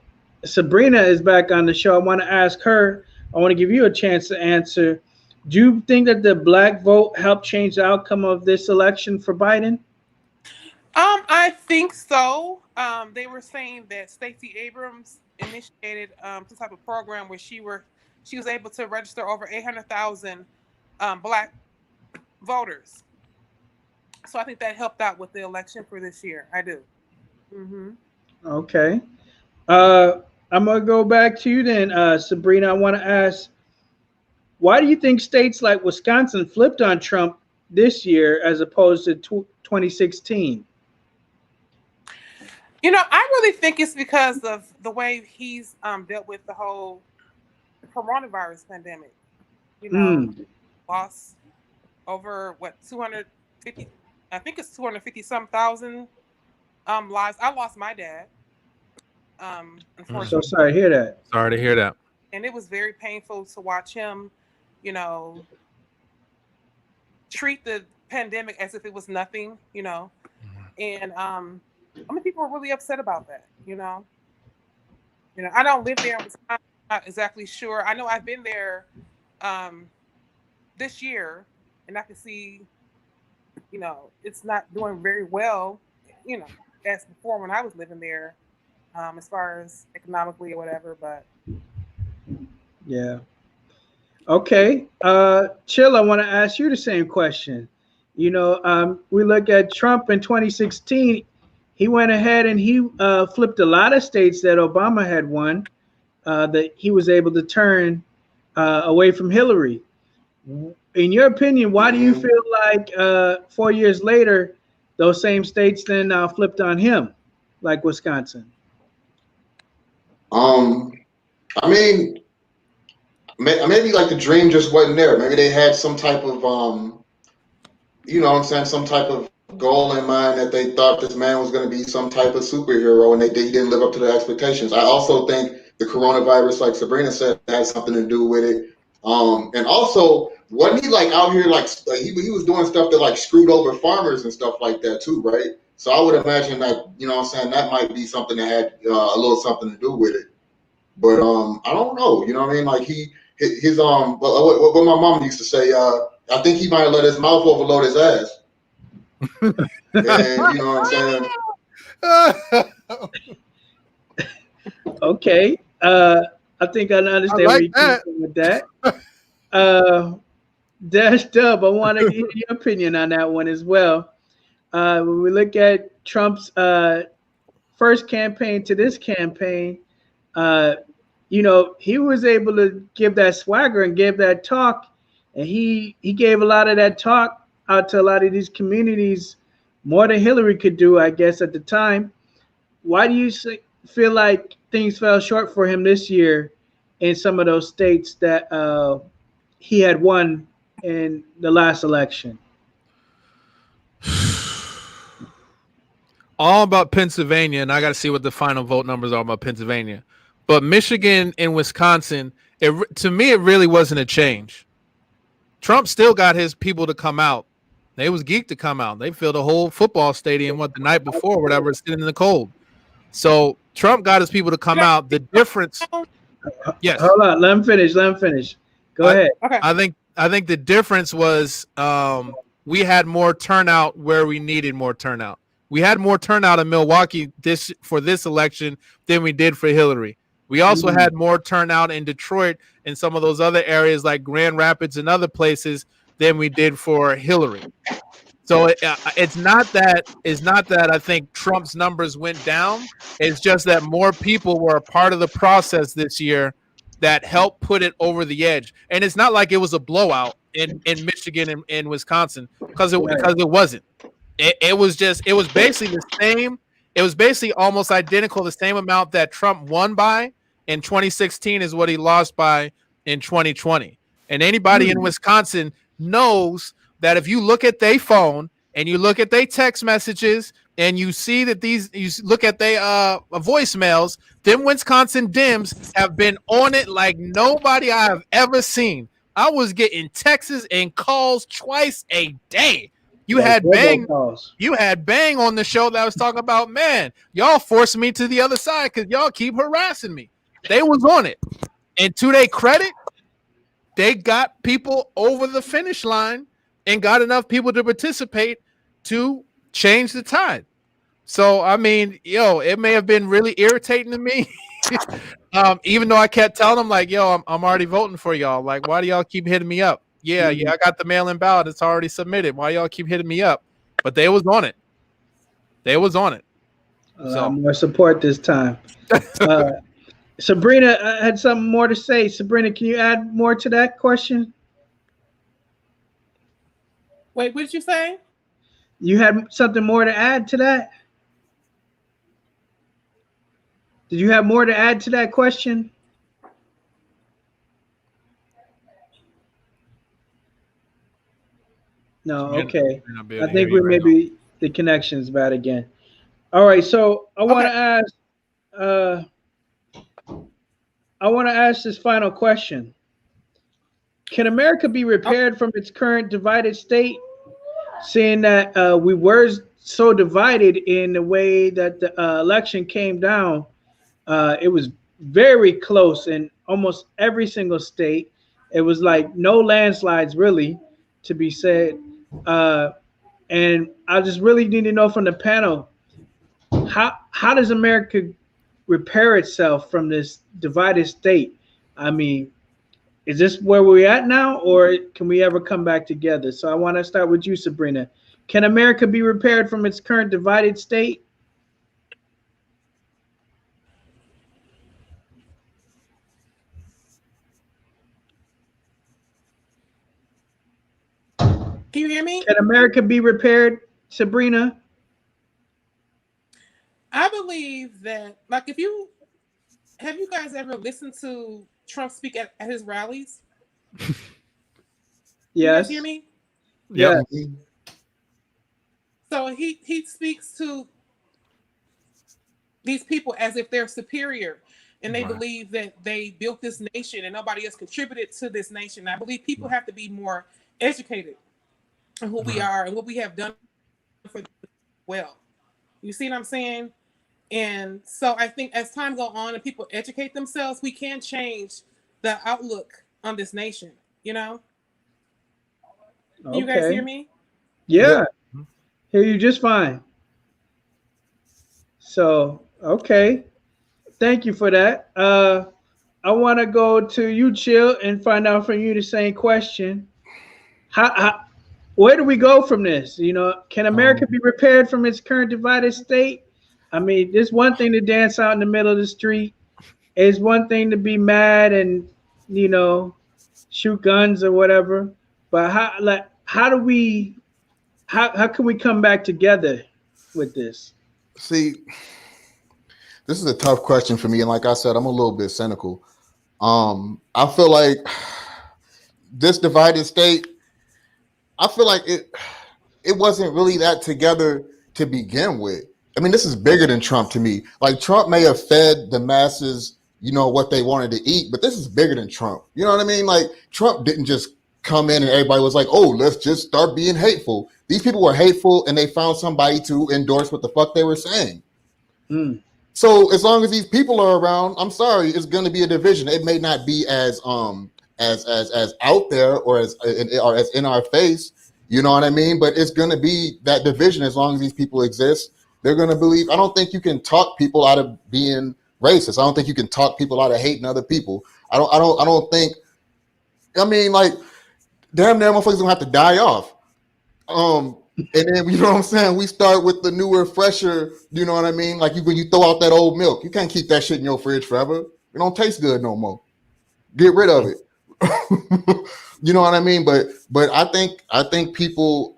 S1: Sabrina is back on the show. I want to ask her. I want to give you a chance to answer. Do you think that the black vote helped change the outcome of this election for Biden?
S4: I think so. They were saying that Stacey Abrams initiated some type of program where she was able to register over 800,000 black voters. So I think that helped out with the election for this year. I do. Mm-hmm.
S1: Okay. I'm gonna go back to you then, Sabrina. I want to ask, why do you think states like Wisconsin flipped on Trump this year as opposed to 2016?
S4: I really think it's because of the way he's dealt with the whole coronavirus pandemic. Lost over 250. I think it's 250 some thousand lives. I lost my dad. Unfortunately.
S1: So sorry to hear that.
S3: Sorry to hear that.
S4: And it was very painful to watch him, treat the pandemic as if it was nothing, and people were really upset about that, I don't live there. I'm not exactly sure. I know I've been there this year, and I can see, it's not doing very well, as before when I was living there, as far as economically or whatever, but.
S1: Yeah. Okay. Chill, I want to ask you the same question. We look at Trump in 2016. He went ahead and he flipped a lot of states that Obama had won, that he was able to turn away from Hillary. In your opinion, why do you feel like 4 years later, those same states then flipped on him, like Wisconsin?
S2: I mean, maybe like the dream just wasn't there. Maybe they had some type of, some type of goal in mind that they thought this man was going to be some type of superhero, and they didn't live up to their expectations. I also think the coronavirus, like Sabrina said, had something to do with it. And also, wasn't he like out here like he was doing stuff that like screwed over farmers and stuff like that too, right? So I would imagine that that might be something that had a little something to do with it. But I don't know. Like his what my mom used to say. I think he might have let his mouth overload his ass. And you know what I'm saying?
S1: Okay. I think I understand where you're coming from with that. Dash Dub, I want to get your opinion on that one as well. When we look at Trump's first campaign to this campaign, he was able to give that swagger and give that talk, and he gave a lot of that talk out to a lot of these communities, more than Hillary could do, I guess, at the time. Why do you feel like things fell short for him this year in some of those states that he had won in the last election?
S3: All about Pennsylvania, and I got to see what the final vote numbers are about Pennsylvania. But Michigan and Wisconsin, to me, it really wasn't a change. Trump still got his people to come out. They was geeked to come out. They filled a whole football stadium the night before, whatever, sitting in the cold. So Trump got his people to come out. The difference, yes.
S1: Hold on, let him finish. Go ahead.
S4: Okay.
S3: I think the difference was we had more turnout where we needed more turnout. We had more turnout in Milwaukee for this election than we did for Hillary. We also had more turnout in Detroit and some of those other areas like Grand Rapids and other places than we did for Hillary. So it's not that I think Trump's numbers went down. It's just that more people were a part of the process this year that helped put it over the edge. And it's not like it was a blowout in Michigan and Wisconsin because it wasn't. It was basically the same. It was basically almost identical, the same amount that Trump won by in 2016 is what he lost by in 2020. And anybody in Wisconsin knows that if you look at their phone and you look at their text messages and you see that you look at their voicemails, them Wisconsin Dems have been on it like nobody I have ever seen. I was getting texts and calls twice a day. You had Bang on the show that was talking about, man, y'all forced me to the other side because y'all keep harassing me. They was on it. And to their credit, they got people over the finish line and got enough people to participate to change the tide. So, I mean, it may have been really irritating to me. Even though I kept telling them, like, I'm already voting for y'all. Like, why do y'all keep hitting me up? Yeah, I got the mail-in ballot. It's already submitted. Why y'all keep hitting me up? But they was on it. So
S1: more support this time. Sabrina had something more to say. Sabrina, can you add more to that question?
S4: Wait, what did you say?
S1: You had something more to add to that? Did you have more to add to that question? No, okay. I think maybe the connection's bad again. All right, so I want to ask this final question. Can America be repaired from its current divided state, seeing that we were so divided in the way that the election came down? It was very close in almost every single state. It was like no landslides really to be said. And I just really need to know from the panel, how does America repair itself from this divided state? I mean, is this where we're at now, or can we ever come back together? So I want to start with you, Sabrina. Can America be repaired from its current divided state?
S4: Can you hear me?
S1: Can America be repaired, Sabrina?
S4: I believe that, like, have you guys ever listened to Trump speak at his rallies?
S1: Yes.
S4: You guys hear me?
S1: Yeah.
S4: So he speaks to these people as if they're superior, and they believe that they built this nation and nobody else contributed to this nation. I believe people have to be more educated on who we are and what we have done for them well. You see what I'm saying? And so I think as time goes on and people educate themselves, we can change the outlook on this nation, Can you guys hear me?
S1: Yeah. Hear you just fine. So, okay. Thank you for that. I want to go to you, Chill, and find out from you the same question. Where do we go from this? Can America be repaired from its current divided state? I mean, there's one thing to dance out in the middle of the street. It's one thing to be mad and, shoot guns or whatever. But how can we come back together with this?
S2: See, this is a tough question for me. And like I said, I'm a little bit cynical. I feel like this divided state, I feel like it wasn't really that together to begin with. I mean, this is bigger than Trump to me. Like, Trump may have fed the masses, what they wanted to eat, but this is bigger than Trump. You know what I mean? Like, Trump didn't just come in and everybody was like, oh, let's just start being hateful. These people were hateful and they found somebody to endorse what the fuck they were saying. So as long as these people are around, I'm sorry, it's going to be a division. It may not be as out there or as in our face, you know what I mean? But it's going to be that division as long as these people exist. They're going to believe. I don't think you can talk people out of being racist. I don't think you can talk people out of hating other people. I don't think. I mean, like, damn near motherfuckers gonna have to die off. And then, you know what I'm saying? We start with the newer, fresher. You know what I mean? Like, when you throw out that old milk, you can't keep that shit in your fridge forever. It don't taste good no more. Get rid of it. You know what I mean? But I think people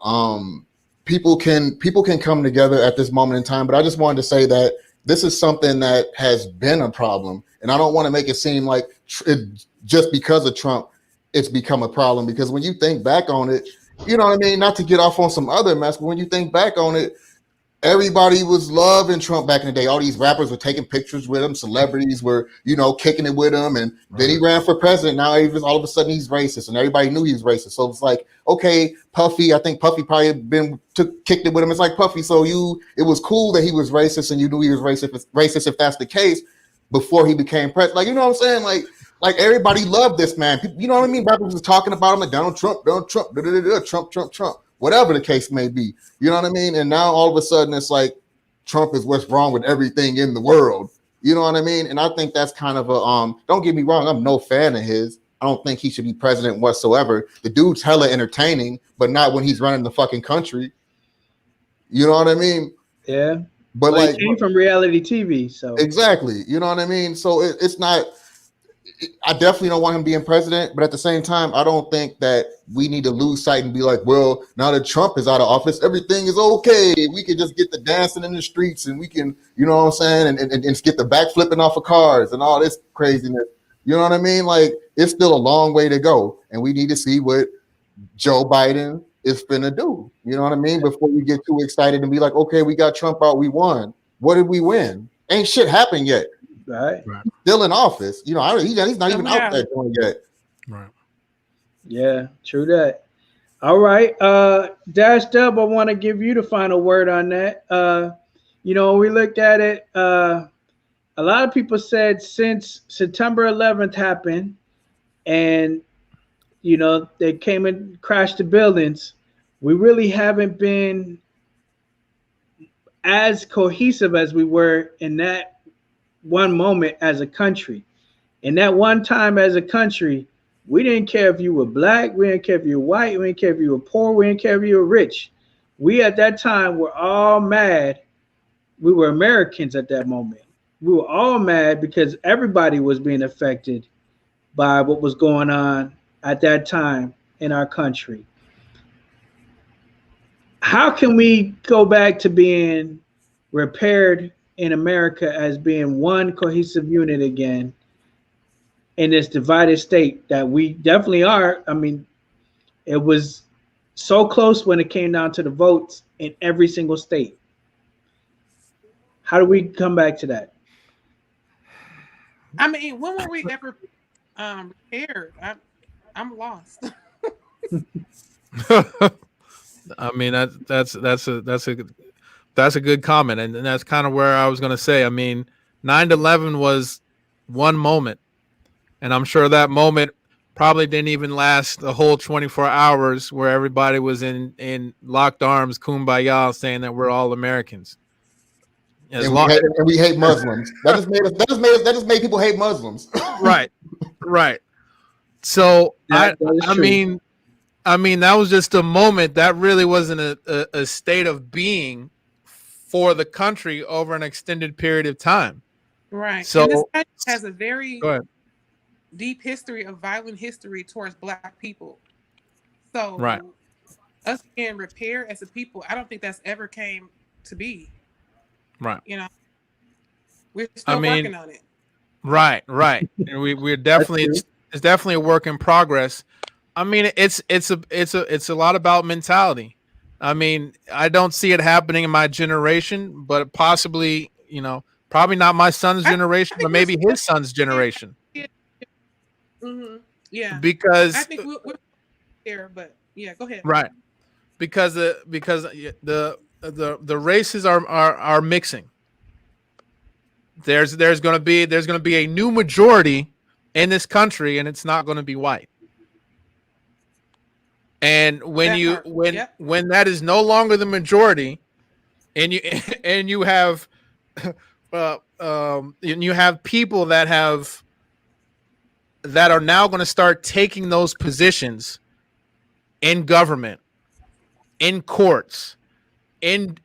S2: can come together at this moment in time. But I just wanted to say that this is something that has been a problem, and I don't want to make it seem like just because of Trump, it's become a problem. Because when you think back on it, you know what I mean? Not to get off on some other mess, but when you think back on it, everybody was loving Trump back in the day. All these rappers were taking pictures with him. Celebrities were, kicking it with him. And then he ran for president. Now all of a sudden he's racist, and everybody knew he was racist. So it's like, okay, Puffy. I think Puffy probably kicked it with him. It's like, Puffy. So it was cool that he was racist, and you knew he was racist if that's the case before he became president. Like, you know what I'm saying? Like everybody loved this man. People, you know what I mean? Rappers was talking about him like Donald Trump, Trump, whatever the case may be. You know what I mean? And now all of a sudden it's like Trump is what's wrong with everything in the world. You know what I mean? And I think that's kind of a don't get me wrong, I'm no fan of his. I don't think he should be president whatsoever. The dude's hella entertaining, but not when he's running the fucking country. You know what I mean?
S1: Yeah.
S2: But
S1: well, he came from reality TV, so
S2: exactly. You know what I mean? So it's not. I definitely don't want him being president, but at the same time, I don't think that we need to lose sight and be like, well, now that Trump is out of office, everything is okay. We can just get the dancing in the streets, and we can, you know what I'm saying, and get the back flipping off of cars and all this craziness. You know what I mean? Like, it's still a long way to go, and we need to see what Joe Biden is finna do. You know what I mean? Before we get too excited and be like, okay, we got Trump out, we won. What did we win? Ain't shit happened yet.
S1: Right.
S2: He's still in office. You know, he's not even out there doing yet.
S3: Right.
S1: Yeah, true that. All right. Dash Dub, I want to give you the final word on that. We looked at it. A lot of people said since September 11th happened and, they came and crashed the buildings, we really haven't been as cohesive as we were in that one moment as a country. In that one time as a country, we didn't care if you were black, we didn't care if you were white, we didn't care if you were poor, we didn't care if you were rich. We at that time were all mad. We were Americans at that moment. We were all mad because everybody was being affected by what was going on at that time in our country. How can we go back to being repaired in America as being one cohesive unit again in this divided state that we definitely are? I mean, it was so close when it came down to the votes in every single state. How do we come back to that?
S4: I mean, when were we ever repaired? I'm lost.
S3: I mean, that's a good comment, and that's kind of where I was going to say. I mean, 9/11 was one moment, and I'm sure that moment probably didn't even last the whole 24 hours, where everybody was in locked arms, kumbaya, saying that we're all Americans.
S2: And we hate Muslims. That just made people hate Muslims.
S3: Right. So I mean, that was just a moment. That really wasn't a state of being for the country over an extended period of time.
S4: Right.
S3: So
S4: and this country has a very deep history of violent history towards Black people. So us being repaired as a people, I don't think that's ever came to be.
S3: Right.
S4: We're still working on it.
S3: Right. And we're definitely it's definitely a work in progress. I mean, it's a lot about mentality. I mean, I don't see it happening in my generation, but possibly, probably not my son's generation, but maybe his son's generation.
S4: Mm-hmm. Yeah.
S3: Because
S4: I think we're there, but yeah, go ahead.
S3: Right. Because the races are mixing. There's going to be a new majority in this country, and it's not going to be white. And when that is no longer the majority, and you have people that are now going to start taking those positions in government, in courts, in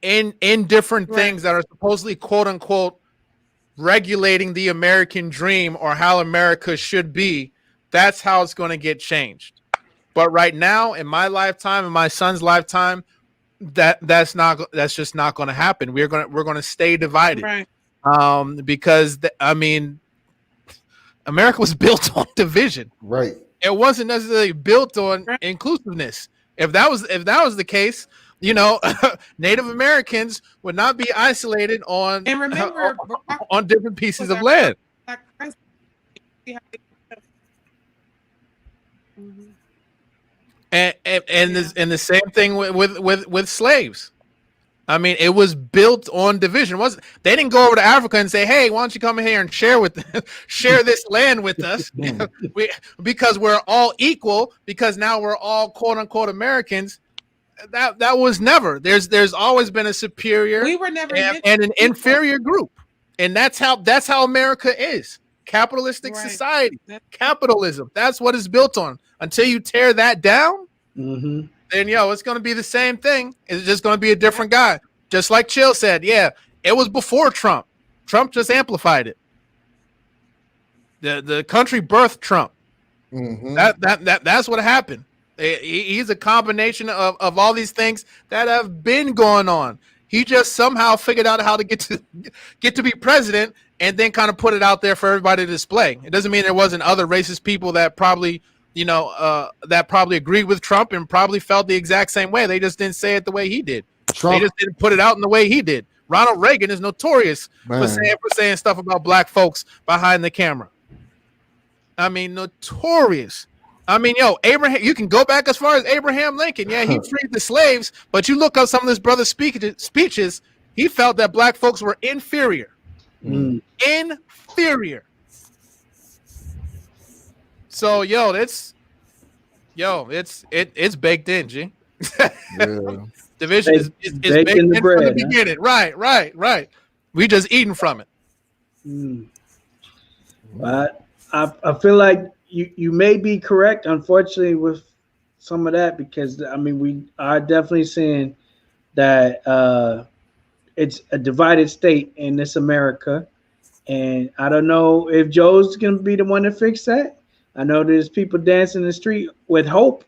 S3: different things that are supposedly quote unquote regulating the American dream or how America should be. That's how it's going to get changed. But right now, in my lifetime, in my son's lifetime, that's just not going to happen. We're going to stay divided,
S4: right?
S3: Because America was built on division,
S2: right?
S3: It wasn't necessarily built on inclusiveness. If that was the case, you know, Native Americans would not be isolated on
S4: And remember,
S3: on different pieces of land. And the same thing with slaves. I mean, it was built on division. They didn't go over to Africa and say, "Hey, why don't you come here and share this land with us?" Because we're all equal. Because now we're all quote unquote Americans. That was never. There's always been a superior
S4: we were never
S3: and an inferior group, and that's how America is. Capitalistic society, capitalism. That's what it's built on. Until you tear that down, then it's going to be the same thing. It's just going to be a different guy. Just like Chill said, it was before Trump. Trump just amplified it. The country birthed Trump. That's what happened. He's a combination of all these things that have been going on. He just somehow figured out how to get to be president and then kind of put it out there for everybody to display. It doesn't mean there wasn't other racist people that probably agreed with Trump and probably felt the exact same way. They just didn't say it the way he did. They just didn't put it out in the way he did. Ronald Reagan is notorious for saying stuff about black folks behind the camera. I mean, notorious. I mean, Abraham, you can go back as far as Abraham Lincoln. Yeah, he freed the slaves, but you look up some of this brother's speeches, he felt that black folks were inferior. Inferior. So, it's baked in, G. Division is baked in the bread, from the beginning. Right. We just eating from it.
S1: But I feel like you may be correct, unfortunately, with some of that, because I mean we are definitely seeing that it's a divided state in this America, and I don't know if Joe's gonna be the one to fix that. I know there's people dancing in the street with hope,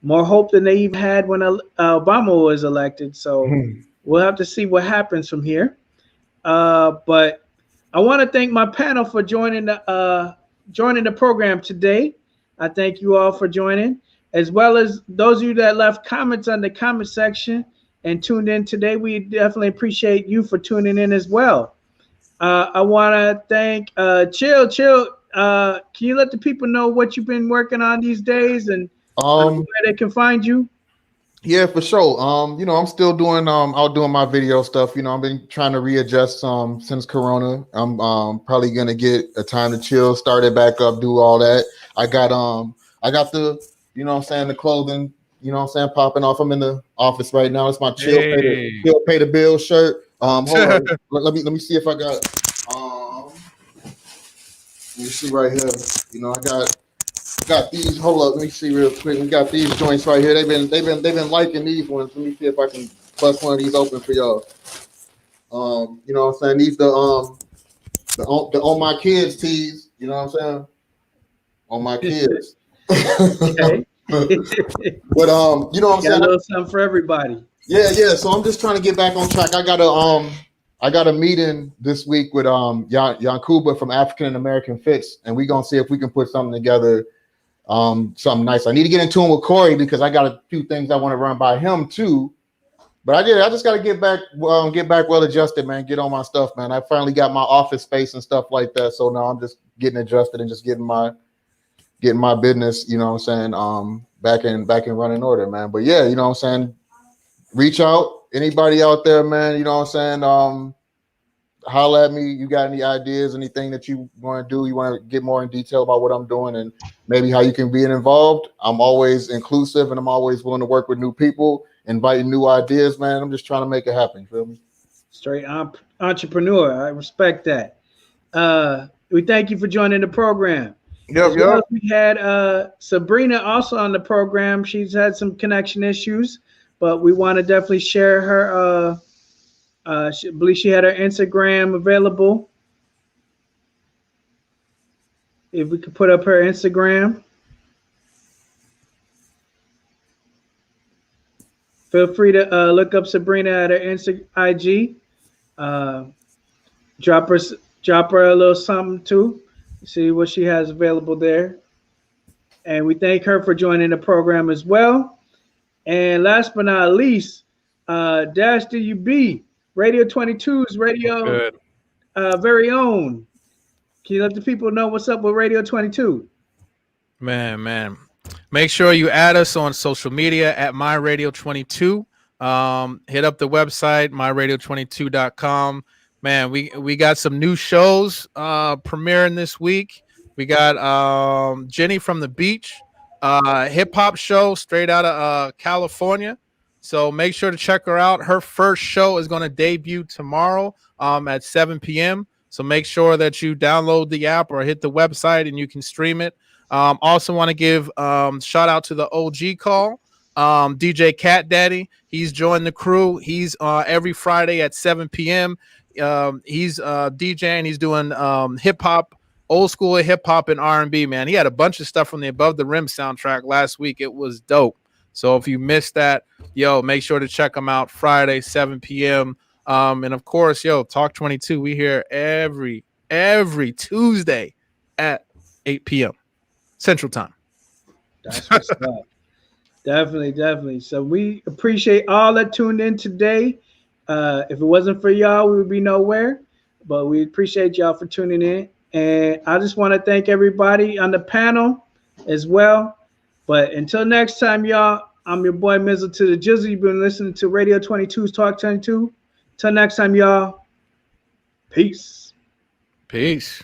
S1: more hope than they even had when Obama was elected. So we'll have to see what happens from here. But I want to thank my panel for joining the program today. I thank you all for joining, as well as those of you that left comments on the comment section and tuned in today. We definitely appreciate you for tuning in as well. I want to thank Chill. Can you let the people know what you've been working on these days and where they can find you?
S2: Yeah, for sure. I'm still doing out doing my video stuff. I've been trying to readjust since Corona. I'm probably gonna get a time to chill, start it back up, do all that. I got the the clothing, popping off. I'm in the office right now. It's my chill pay the bill shirt. Hold on. let me see if I got let me see right here. I got these. Hold up, let me see real quick. We got these joints right here. They've been liking these ones. Let me see if I can bust one of these open for y'all. You know what I'm saying? These the on my kids tees. You know what I'm saying? On my kids.
S1: Okay.
S2: But you know what I'm saying?
S1: A little something for everybody.
S2: Yeah. So I'm just trying to get back on track. I got a meeting this week with Yankuba from African American Fits, and we're gonna see if we can put something together. Something nice. I need to get in tune with Corey because I got a few things I want to run by him too. But I just got to get back well adjusted, man. Get on my stuff, man. I finally got my office space and stuff like that. So now I'm just getting adjusted and just getting my business, you know what I'm saying, back in running order, man. But yeah, you know what I'm saying, reach out, anybody out there, man, you know what I'm saying, holla at me. You got any ideas, anything that you want to do, you want to get more in detail about what I'm doing and maybe how you can be involved. I'm always inclusive and I'm always willing to work with new people, inviting new ideas, man. I'm just trying to make it happen. Feel me? Straight
S1: entrepreneur. I respect that. We thank you for joining the program.
S2: Yep.
S1: We had Sabrina also on the program. She's had some connection issues, but we want to definitely share her. I believe she had her Instagram available. If we could put up her Instagram. Feel free to look up Sabrina at her IG. Drop her a little something too. See what she has available there. And we thank her for joining the program as well. And last but not least, Dash DUB, Radio 22's radio very own. Can you let the people know what's up with Radio 22?
S3: Man. Make sure you add us on social media at MyRadio22. Hit up the website, myradio22.com. Man, we got some new shows premiering this week. We got Jenny from the Beach, hip hop show straight out of California. So make sure to check her out. Her first show is going to debut tomorrow at 7 p.m. So make sure that you download the app or hit the website and you can stream it. Also want to give shout out to the OG call, DJ Cat Daddy. He's joined the crew. He's every Friday at 7 p.m. He's DJing. He's doing hip hop, old school hip hop and R&B. Man, he had a bunch of stuff from the Above the Rim soundtrack last week. It was dope. So if you missed that, make sure to check him out Friday 7 p.m. And of course, Talk 22. We here every Tuesday at 8 p.m. Central Time.
S1: That's what's up. Definitely. So we appreciate all that tuned in today. If it wasn't for y'all, we would be nowhere. But we appreciate y'all for tuning in. And I just want to thank everybody on the panel as well. But until next time, y'all, I'm your boy Mizzle to the Jizzle. You've been listening to Radio 22's Talk 22. Till next time, y'all. Peace.
S3: Peace.